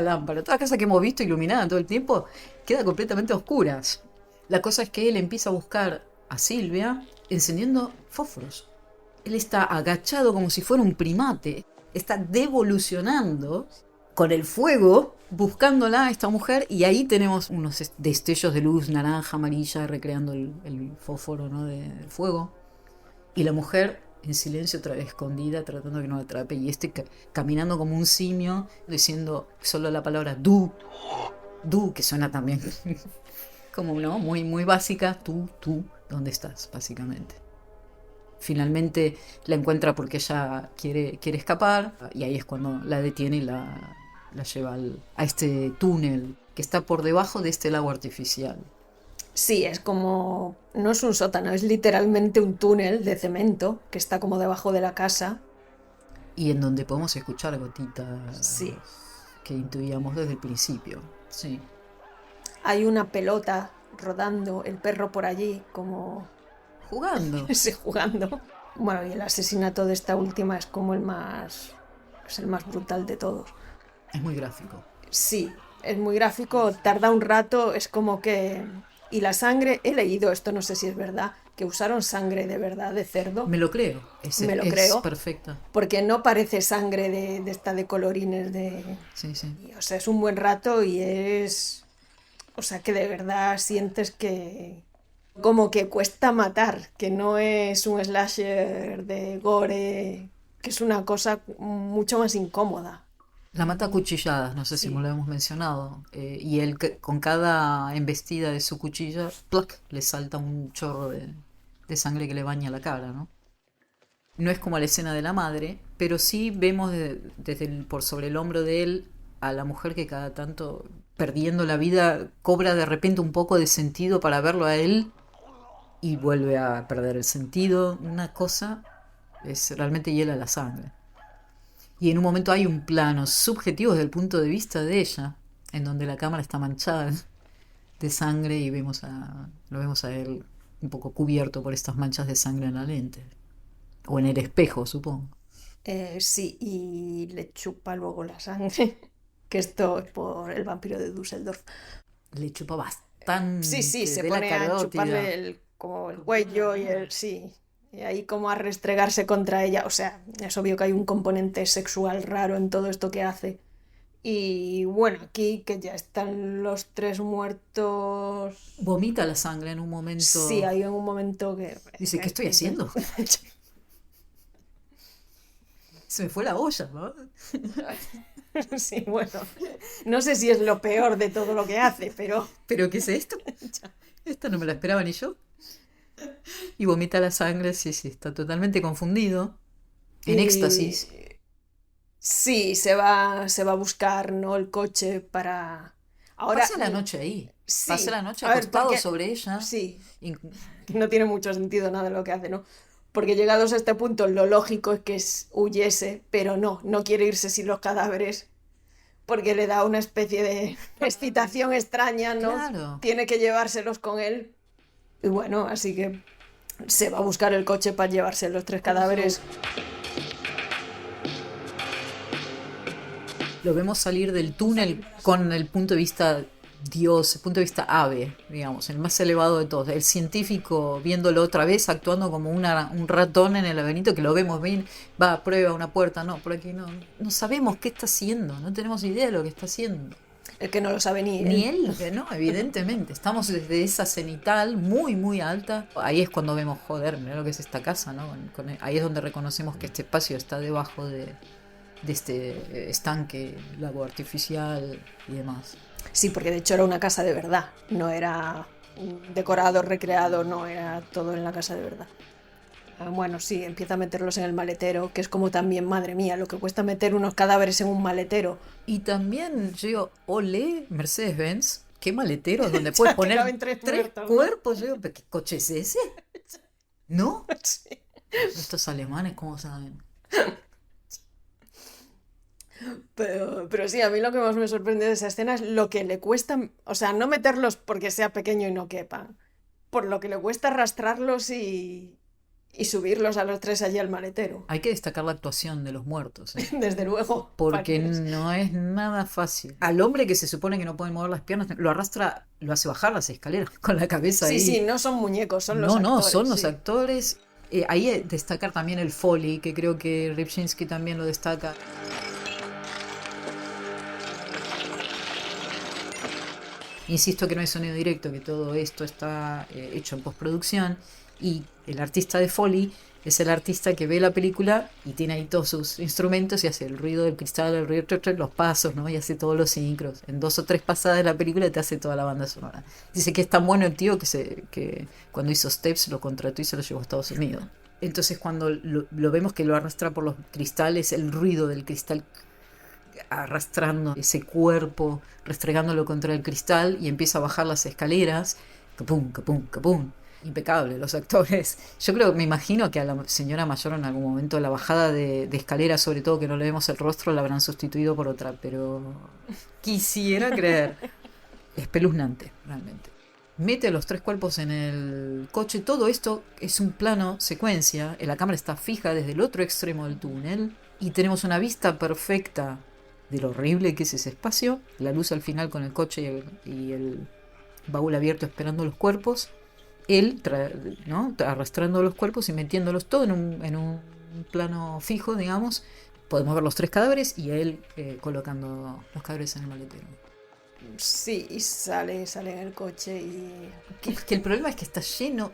lámpara. Toda la casa que hemos visto iluminada todo el tiempo queda completamente a oscuras. La cosa es que él empieza a buscar a Silvia encendiendo fósforos. Él está agachado como si fuera un primate. Está devolucionando con el fuego, buscándola a esta mujer, y ahí tenemos unos destellos de luz naranja, amarilla, recreando el fósforo, ¿no? del fuego. Y la mujer en silencio, otra vez escondida, tratando de que no la atrape, y caminando como un simio, diciendo solo la palabra du, que suena también como, ¿no? Muy, muy básica, tú, ¿dónde estás? Básicamente. Finalmente la encuentra porque ella quiere escapar, y ahí es cuando la detiene y la lleva a este túnel que está por debajo de este lago artificial. Sí, es como... No es un sótano, es literalmente un túnel de cemento que está como debajo de la casa. Y en donde podemos escuchar gotitas Sí. que intuíamos desde el principio. Sí. Hay una pelota rodando, el perro por allí, como... Jugando. Sí, jugando. Bueno, y el asesinato de esta última es como el más... Es el más brutal de todos. Es muy gráfico. Sí, es muy gráfico, tarda un rato, es como que... Y la sangre, he leído esto, no sé si es verdad, que usaron sangre de verdad de cerdo. Me lo creo, Me lo es creo. perfecta. Porque no parece sangre de esta de colorines de... Sí, sí. O sea, es un buen rato y es... O sea, que de verdad sientes que... Como que cuesta matar, que no es un slasher de gore, que es una cosa mucho más incómoda. La mata a cuchilladas, no sé si Sí. lo hemos mencionado. Y él con cada embestida de su cuchilla, ¡plac!, le salta un chorro de sangre que le baña la cara, ¿no? No es como la escena de la madre, pero sí vemos por sobre el hombro de él a la mujer que cada tanto, perdiendo la vida, cobra de repente un poco de sentido para verlo a él y vuelve a perder el sentido. Una cosa es realmente hiela la sangre. Y en un momento hay un plano subjetivo desde el punto de vista de ella, en donde la cámara está manchada de sangre y lo vemos a él un poco cubierto por estas manchas de sangre en la lente. O en el espejo, supongo. Sí, y le chupa luego la sangre, que esto es por el vampiro de Düsseldorf. Le chupa bastante Sí, se de la pone a carótida. chuparle como el cuello y sí. Y ahí como a restregarse contra ella. O sea, es obvio que hay un componente sexual raro en todo esto que hace. Y bueno, aquí que ya están los tres muertos. Vomita la sangre en un momento. Sí, hay un momento que... Dice, ¿qué estoy haciendo? Se me fue la olla, ¿no? Sí, bueno, no sé si es lo peor de todo lo que hace, pero... ¿Pero qué es esto? Esta no me la esperaba ni yo. Y vomita la sangre, sí, está totalmente confundido. En éxtasis. Sí, se va a buscar, ¿no?, el coche para... Ahora, Pasa la noche ahí. sí, Pasa la noche a ver, acostado porque- sobre ella. Sí, In- no tiene mucho sentido nada de lo que hace, ¿no? Porque llegados a este punto, lo lógico es que huyese, pero no quiere irse sin los cadáveres, porque le da una especie de excitación extraña, ¿no? Claro. Tiene que llevárselos con él. Y bueno, así que se va a buscar el coche para llevarse los tres cadáveres. Lo vemos salir del túnel con el punto de vista Dios, el punto de vista ave, digamos, el más elevado de todos. El científico viéndolo otra vez, actuando como un ratón en el laberinto, que lo vemos bien, va a prueba una puerta, no, por aquí no sabemos qué está haciendo, no tenemos idea de lo que está haciendo. El que no lo sabe ni Ni él, no, evidentemente. Estamos desde esa cenital muy, muy alta. Ahí es cuando vemos, joder, mira lo que es esta casa, ¿no? Ahí es donde reconocemos que este espacio está debajo de este estanque, lago artificial y demás. Sí, porque de hecho era una casa de verdad, no era decorado, recreado, no, era todo en la casa de verdad. Bueno, sí, empieza a meterlos en el maletero, que es como también, madre mía, lo que cuesta meter unos cadáveres en un maletero. Y también, yo digo, ole, Mercedes-Benz, qué maletero, donde puedes Que poner caben tres muertos, ¿no? cuerpos. Yo digo, ¿pero qué coche es ese? ¿No? Sí. Estos alemanes, ¿cómo saben? Pero sí, a mí lo que más me sorprende de esa escena es lo que le cuesta, o sea, no meterlos porque sea pequeño y no quepan, por lo que le cuesta arrastrarlos y subirlos a los tres allí al maletero. Hay que destacar la actuación de los muertos, ¿eh? Desde luego. Porque no es nada fácil. Al hombre que se supone que no puede mover las piernas, lo arrastra, lo hace bajar las escaleras con la cabeza ahí. Sí, no son muñecos, son los actores. No, son los sí. actores. Ahí destacar también el Foley, que creo que Rybczynski también lo destaca. Insisto que no hay sonido directo, que todo esto está hecho en postproducción, y el artista de Foley es el artista que ve la película y tiene ahí todos sus instrumentos y hace el ruido del cristal, el ruido, los pasos, ¿no? Y hace todos los sincros. En 2 o 3 pasadas de la película te hace toda la banda sonora. Dice que es tan bueno el tío que cuando hizo Steps lo contrató y se lo llevó a Estados Unidos. Entonces cuando lo vemos que lo arrastra por los cristales, el ruido del cristal arrastrando ese cuerpo, restregándolo contra el cristal, y empieza a bajar las escaleras, capum, capum, capum. Impecable los actores. Yo me imagino que a la señora mayor en algún momento la bajada de escaleras, sobre todo que no le vemos el rostro, la habrán sustituido por otra, pero quisiera creer. Espeluznante, realmente. Mete los 3 cuerpos en el coche. Todo esto es un plano secuencia. La cámara está fija desde el otro extremo del túnel y tenemos una vista perfecta de lo horrible que es ese espacio, la luz al final con el coche y el baúl abierto esperando los cuerpos, él ¿no? arrastrando los cuerpos y metiéndolos todo en un plano fijo, digamos. Podemos ver los 3 cadáveres y él colocando los cadáveres en el maletero. Sí, y sale en el coche y... Que el problema es que está lleno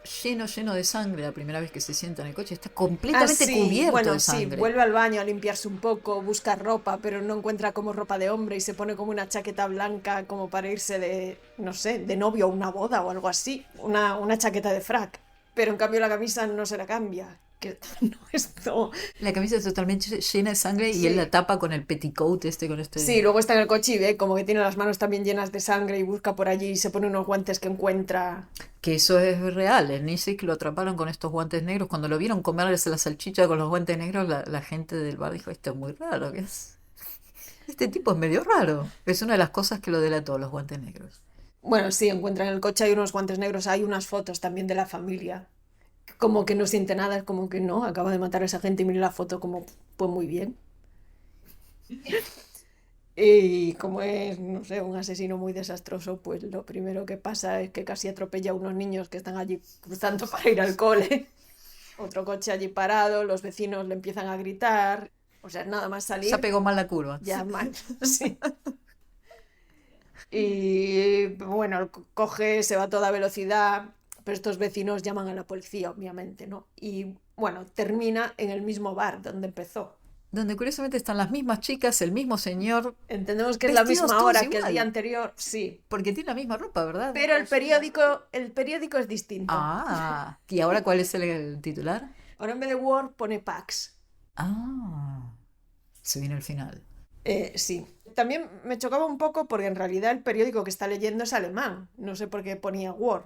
de sangre la primera vez que se sienta en el coche. Está completamente cubierto bueno, de sangre. sí, vuelve al baño a limpiarse un poco, busca ropa, pero no encuentra como ropa de hombre y se pone como una chaqueta blanca como para irse de, no sé, de novio a una boda o algo así. Una chaqueta de frac. Pero en cambio la camisa no se la cambia. Que no, esto... La camisa es totalmente llena de sangre y Sí. él la tapa con el petticoat con este... Sí, luego está en el coche y ve como que tiene las manos también llenas de sangre y busca por allí y se pone unos guantes que encuentra. Que eso es real. El Nissick lo atraparon con estos guantes negros. Cuando lo vieron comerse la salchicha con los guantes negros, la gente del bar dijo, esto es muy raro. ¿Qué es? Este tipo es medio raro. Es una de las cosas que lo delató, los guantes negros. Bueno, sí, encuentra en el coche hay unos guantes negros, hay unas fotos también de la familia. Como que no siente nada, es como que no, acaba de matar a esa gente y mira la foto como, pues muy bien. Y como es, no sé, un asesino muy desastroso, pues lo primero que pasa es que casi atropella a unos niños que están allí cruzando para ir al cole. Otro coche allí parado, los vecinos le empiezan a gritar. O sea, nada más salir. Ya pegó mal la curva. Ya mal, sí. Y bueno, coge, se va a toda velocidad, pero estos vecinos llaman a la policía, obviamente, ¿no? Y bueno, termina en el mismo bar donde empezó. Donde curiosamente están las mismas chicas, el mismo señor, Entendemos que es la vestidos misma todos hora que el igual. día anterior, sí. Porque tiene la misma ropa, ¿verdad? Pero el periódico es distinto. Ah, ¿y ahora cuál es el titular? Ahora en vez de War pone Pax. Ah, se viene el final. Sí. También me chocaba un poco porque en realidad el periódico que está leyendo es alemán. No sé por qué ponía War.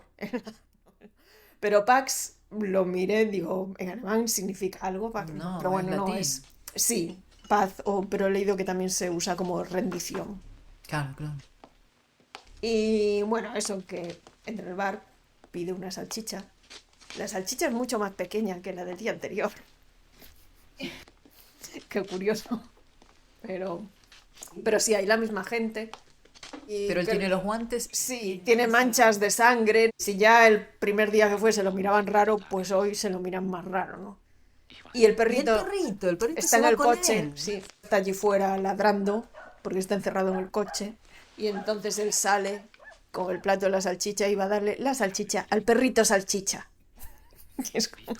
Pero Pax lo miré, digo, en alemán significa algo. No, pero bueno, es no latín. es. Sí, paz, pero he leído que también se usa como rendición. Claro, claro. Y bueno, eso que entra en el bar, pide una salchicha. La salchicha es mucho más pequeña que la del día anterior. Qué curioso. Pero sí, hay la misma gente. Y Pero él que- tiene los guantes. Sí, tiene manchas de sangre. Si ya el primer día que fue se lo miraban raro, pues hoy se lo miran más raro, ¿no? Y el perrito El perrito está se en va el con coche, él. sí, está allí fuera ladrando porque está encerrado en el coche. Y entonces él sale con el plato de la salchicha y va a darle la salchicha al perrito salchicha. Y es como-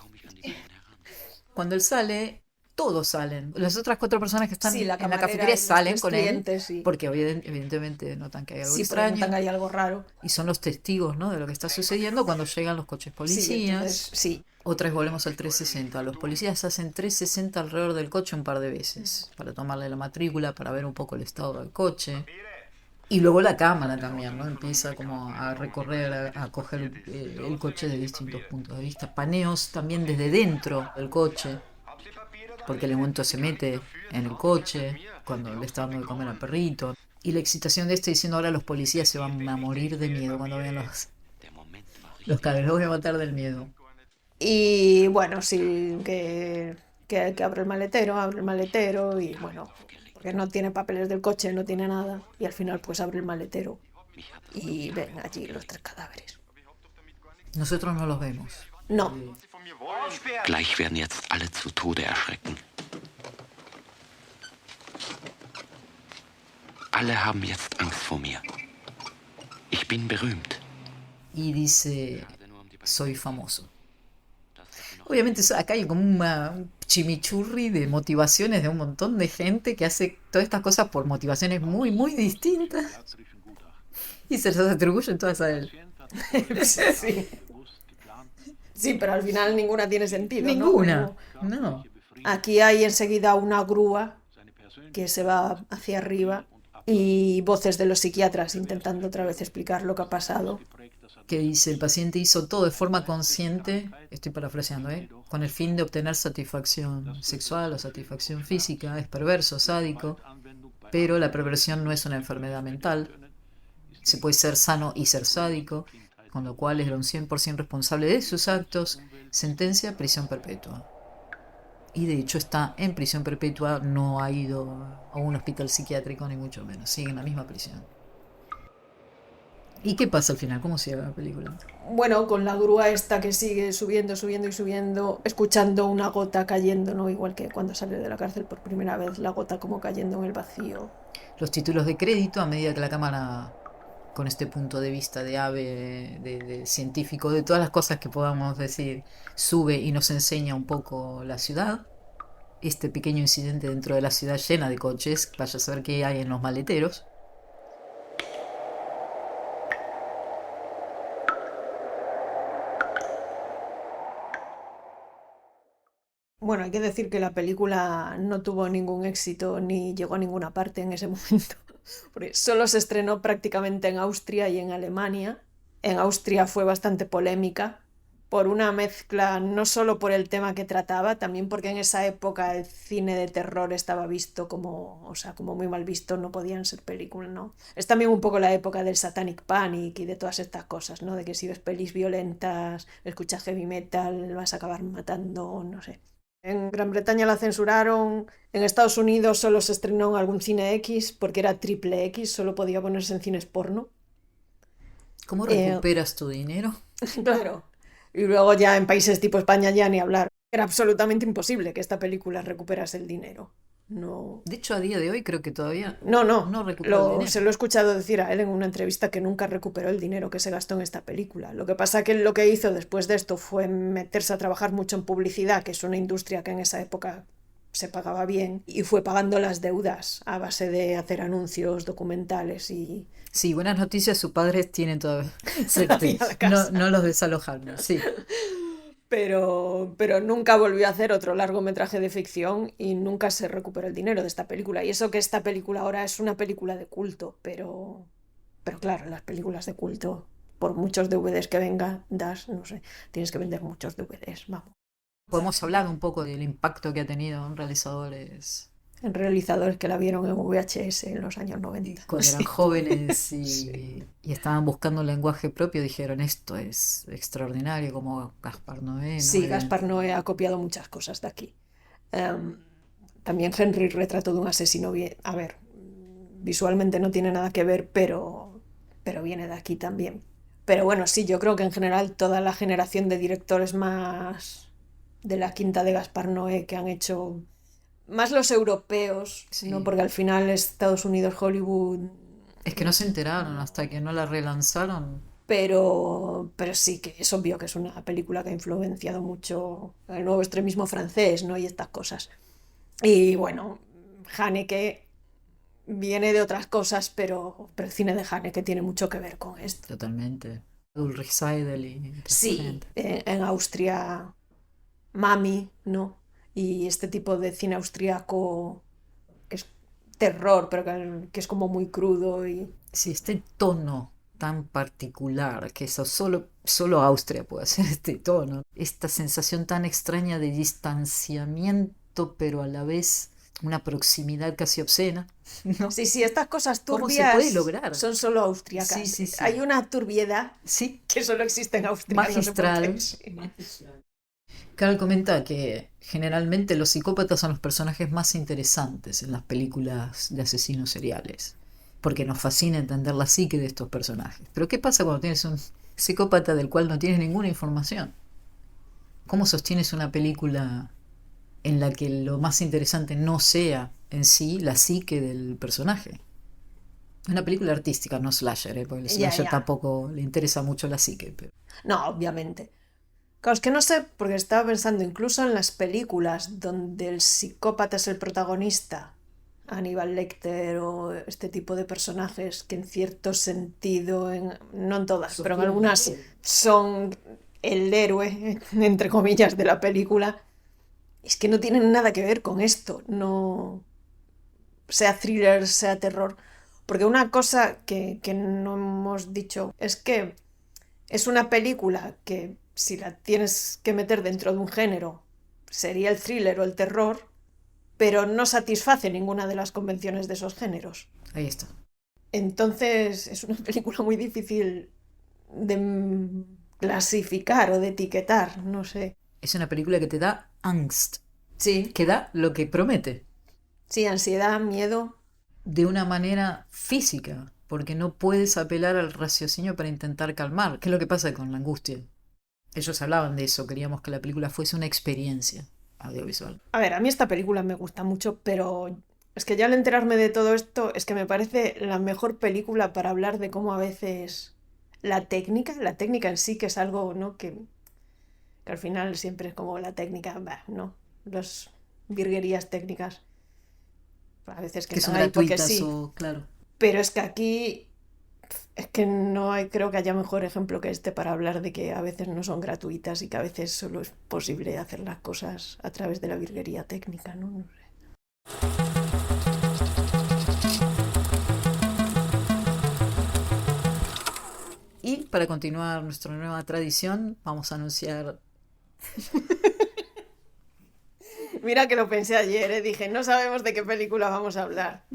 Cuando él sale, todos salen. Las otras 4 personas que están Sí, la en la camarera cafetería y los salen 3 con clientes, sí. él. Porque evidentemente notan que hay algo Sí, porque extraño. notan que hay algo raro. Y son los testigos, ¿no? De lo que está sucediendo cuando llegan los coches Sí, policías. entonces, sí. Otra vez volvemos al 360. Los policías hacen 360 alrededor del coche un par de veces. Para tomarle la matrícula, para ver un poco el estado del coche. Y luego la cámara también, ¿no? Empieza como a recorrer, a coger el coche de distintos puntos de vista. Paneos también desde dentro del coche. Porque el momento se mete en el coche, cuando le está dando de comer al perrito. Y la excitación de este diciendo ahora los policías se van a morir de miedo cuando vean los cadáveres. Los voy a matar del miedo. Y bueno, sí, que abre el maletero y bueno, porque no tiene papeles del coche, no tiene nada. Y al final pues abre el maletero y ven allí los 3 cadáveres. Nosotros no los vemos. No, Gleich werden jetzt alle zu Tode erschrecken. Alle haben jetzt Angst vor mir. Ich bin berühmt. Y dice, soy famoso. Obviamente acá hay como un chimichurri de motivaciones de un montón de gente que hace todas estas cosas por motivaciones muy, muy distintas. Y se las atribuyen todas a él. sí. Sí, pero al final ninguna tiene sentido, ¿no? Ninguna. Como- No. Aquí hay enseguida una grúa que se va hacia arriba y voces de los psiquiatras intentando otra vez explicar lo que ha pasado. Que dice, el paciente hizo todo de forma consciente, estoy parafraseando, con el fin de obtener satisfacción sexual o satisfacción física, es perverso, sádico, pero la perversión no es una enfermedad mental. Se puede ser sano y ser sádico, con lo cual es un 100% responsable de sus actos, sentencia prisión perpetua. y de hecho está en prisión perpetua, no ha ido a un hospital psiquiátrico ni mucho menos, sigue en la misma prisión. ¿Y qué pasa al final? ¿Cómo sigue la película? Bueno, con la grúa esta que sigue subiendo, subiendo y subiendo, escuchando una gota cayendo, ¿no? Igual que cuando sale de la cárcel por primera vez, la gota como cayendo en el vacío. Los títulos de crédito, a medida que la cámara, con este punto de vista de ave, de científico, de todas las cosas que podamos decir, sube y nos enseña un poco la ciudad. Este pequeño incidente dentro de la ciudad llena de coches, vaya a saber qué hay en los maleteros. Bueno, hay que decir que la película no tuvo ningún éxito ni llegó a ninguna parte en ese momento, porque solo se estrenó prácticamente en Austria y en Alemania. En Austria fue bastante polémica por una mezcla, no solo por el tema que trataba, también porque en esa época el cine de terror estaba visto como, o sea, como muy mal visto, no podían ser películas, ¿no? Es también un poco la época del Satanic Panic y de todas estas cosas, ¿no? De que si ves pelis violentas, escuchas heavy metal, vas a acabar matando, no sé. En Gran Bretaña la censuraron, en Estados Unidos solo se estrenó en algún cine X porque era triple X, solo podía ponerse en cines porno. ¿Cómo Eh, recuperas tu dinero? claro. Y luego ya en países tipo España ya ni hablar. Era absolutamente imposible que esta película recuperase el dinero. No, De hecho, a día de hoy creo que todavía no. no recupero el dinero. Se lo he escuchado decir a él en una entrevista que nunca recuperó el dinero que se gastó en esta película. Lo que pasa que lo que hizo después de esto fue meterse a trabajar mucho en publicidad, que es una industria que en esa época se pagaba bien, y fue pagando las deudas a base de hacer anuncios, documentales y Sí, buenas noticias, sus padres tienen todavía. todavía la casa. No los desalojaron, sí. Pero nunca volvió a hacer otro largometraje de ficción y nunca se recuperó el dinero de esta película. Y eso que esta película ahora es una película de culto, pero claro, las películas de culto, por muchos DVDs que vengan, no sé, tienes que vender muchos DVDs, vamos. Podemos hablar un poco del impacto que ha tenido en realizadores En realizadores que la vieron en VHS en los años 90. cuando eran Sí. jóvenes Sí. y estaban buscando un lenguaje propio, dijeron esto es extraordinario, como Gaspar Noé, ¿no? Sí, Gaspar Noé ha copiado muchas cosas de aquí. Em, También Henry Retrato de un asesino, a ver, visualmente no tiene nada que ver, pero viene de aquí también. Pero bueno, sí, yo creo que en general toda la generación de directores más de la quinta de Gaspar Noé que han hecho, más los europeos, ¿no? Sí. Porque al final Estados Unidos, Hollywood, Es que no se enteraron hasta que no la relanzaron. pero sí que es obvio que es una película que ha influenciado mucho el nuevo extremismo francés, ¿no? Y estas cosas. Y bueno, Haneke viene de otras cosas, pero el cine de Haneke tiene mucho que ver con esto. Totalmente. Ulrich Seidel y toda esta Sí, gente. en Austria, Mami, ¿no? Y este tipo de cine austriaco que es terror, pero que es como muy crudo y... Sí, este tono tan particular, que eso solo Austria puede hacer este tono. Esta sensación tan extraña de distanciamiento, pero a la vez una proximidad casi obscena, ¿no? Sí, sí, estas cosas ¿Cómo se puede turbias lograr? son solo austriacas. Sí, sí, sí. Hay una turbiedad Sí, que solo existe en Austria. No sé por magistral. qué, sí. Carl comenta que generalmente los psicópatas son los personajes más interesantes en las películas de asesinos seriales, porque nos fascina entender la psique de estos personajes. Pero ¿qué pasa cuando tienes un psicópata del cual no tienes ninguna información? ¿Cómo sostienes una película en la que lo más interesante no sea en sí la psique del personaje? Una película artística, no slasher, porque el Ya, slasher ya. tampoco le interesa mucho la psique. Pero... No, obviamente. Claro, es que no sé, porque estaba pensando incluso en las películas donde el psicópata es el protagonista, Aníbal Lecter o este tipo de personajes que en cierto sentido, no en todas, pero en algunas son el héroe, entre comillas, de la película. Es que no tienen nada que ver con esto, no sea thriller, sea terror. Porque una cosa que no hemos dicho es que es una película que si la tienes que meter dentro de un género sería el thriller o el terror, pero no satisface ninguna de las convenciones de esos géneros. Ahí está. Entonces es una película muy difícil de clasificar o de etiquetar, no sé. Es una película que te da angst. Sí, que da lo que promete, sí, ansiedad, miedo. de una manera física, porque no puedes apelar al raciocinio para intentar calmar. ¿Qué es lo que pasa con la angustia? Ellos hablaban de eso, queríamos que la película fuese una experiencia audiovisual. A ver, a mí esta película me gusta mucho, pero es que ya al enterarme de todo esto, es que me parece la mejor película para hablar de cómo a veces la técnica en sí, que es algo, ¿no? Que al final siempre es como la técnica, bah, ¿no? Las virguerías técnicas, a veces que Que son están ahí porque gratuitas sí, o, claro. pero es que aquí es que no hay, creo que haya mejor ejemplo que este para hablar de que a veces no son gratuitas y que a veces solo es posible hacer las cosas a través de la virguería técnica, ¿no? No sé. Y para continuar nuestra nueva tradición, vamos a anunciar, Mira que lo pensé ayer, ¿eh? Dije, no sabemos de qué película vamos a hablar.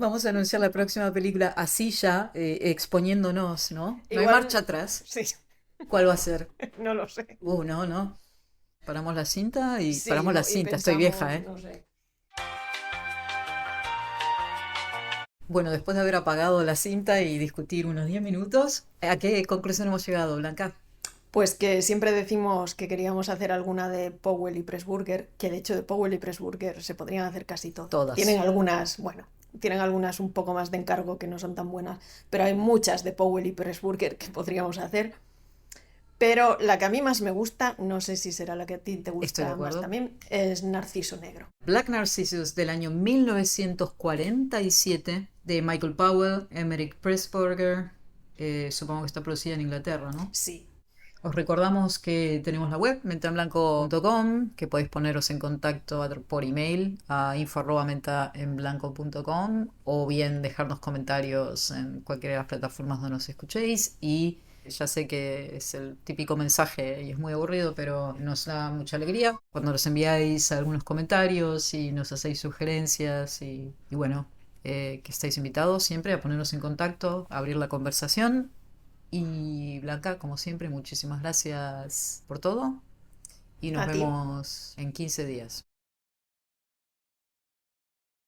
la próxima película así ya, exponiéndonos, ¿no? No hay Igual, marcha atrás. sí, ¿Cuál va a ser? no lo sé. No, no. Paramos la cinta y Sí, paramos la y cinta. Estoy vieja, pensamos, ¿eh? no sé. Bueno, después de haber apagado la cinta y discutir unos 10 minutos, ¿a qué conclusión hemos llegado, Blanca? Pues que siempre decimos que queríamos hacer alguna de Powell y Pressburger, que de hecho de Powell y Pressburger se podrían hacer casi todas. Tienen Todas. algunas, bueno, tienen algunas un poco más de encargo que no son tan buenas, pero hay muchas de Powell y Pressburger que podríamos hacer. Pero la que a mí más me gusta, no sé si será la que a ti te Estoy de gusta más acuerdo. también, es Narciso Negro. Black Narcissus del año 1947 de Michael Powell, Emmerich Pressburger. Supongo que está producida en Inglaterra, ¿no? Sí, Os recordamos que tenemos la web mentaenblanco.com, que podéis poneros en contacto por email a info@mentaenblanco.com o bien dejarnos comentarios en cualquiera de las plataformas donde nos escuchéis. Y ya sé que es el típico mensaje y es muy aburrido, pero nos da mucha alegría cuando nos enviáis algunos comentarios y nos hacéis sugerencias y bueno, que estáis invitados siempre a ponernos en contacto, a abrir la conversación. Y Blanca, como siempre, muchísimas gracias por todo y nos a ti. vemos en 15 días.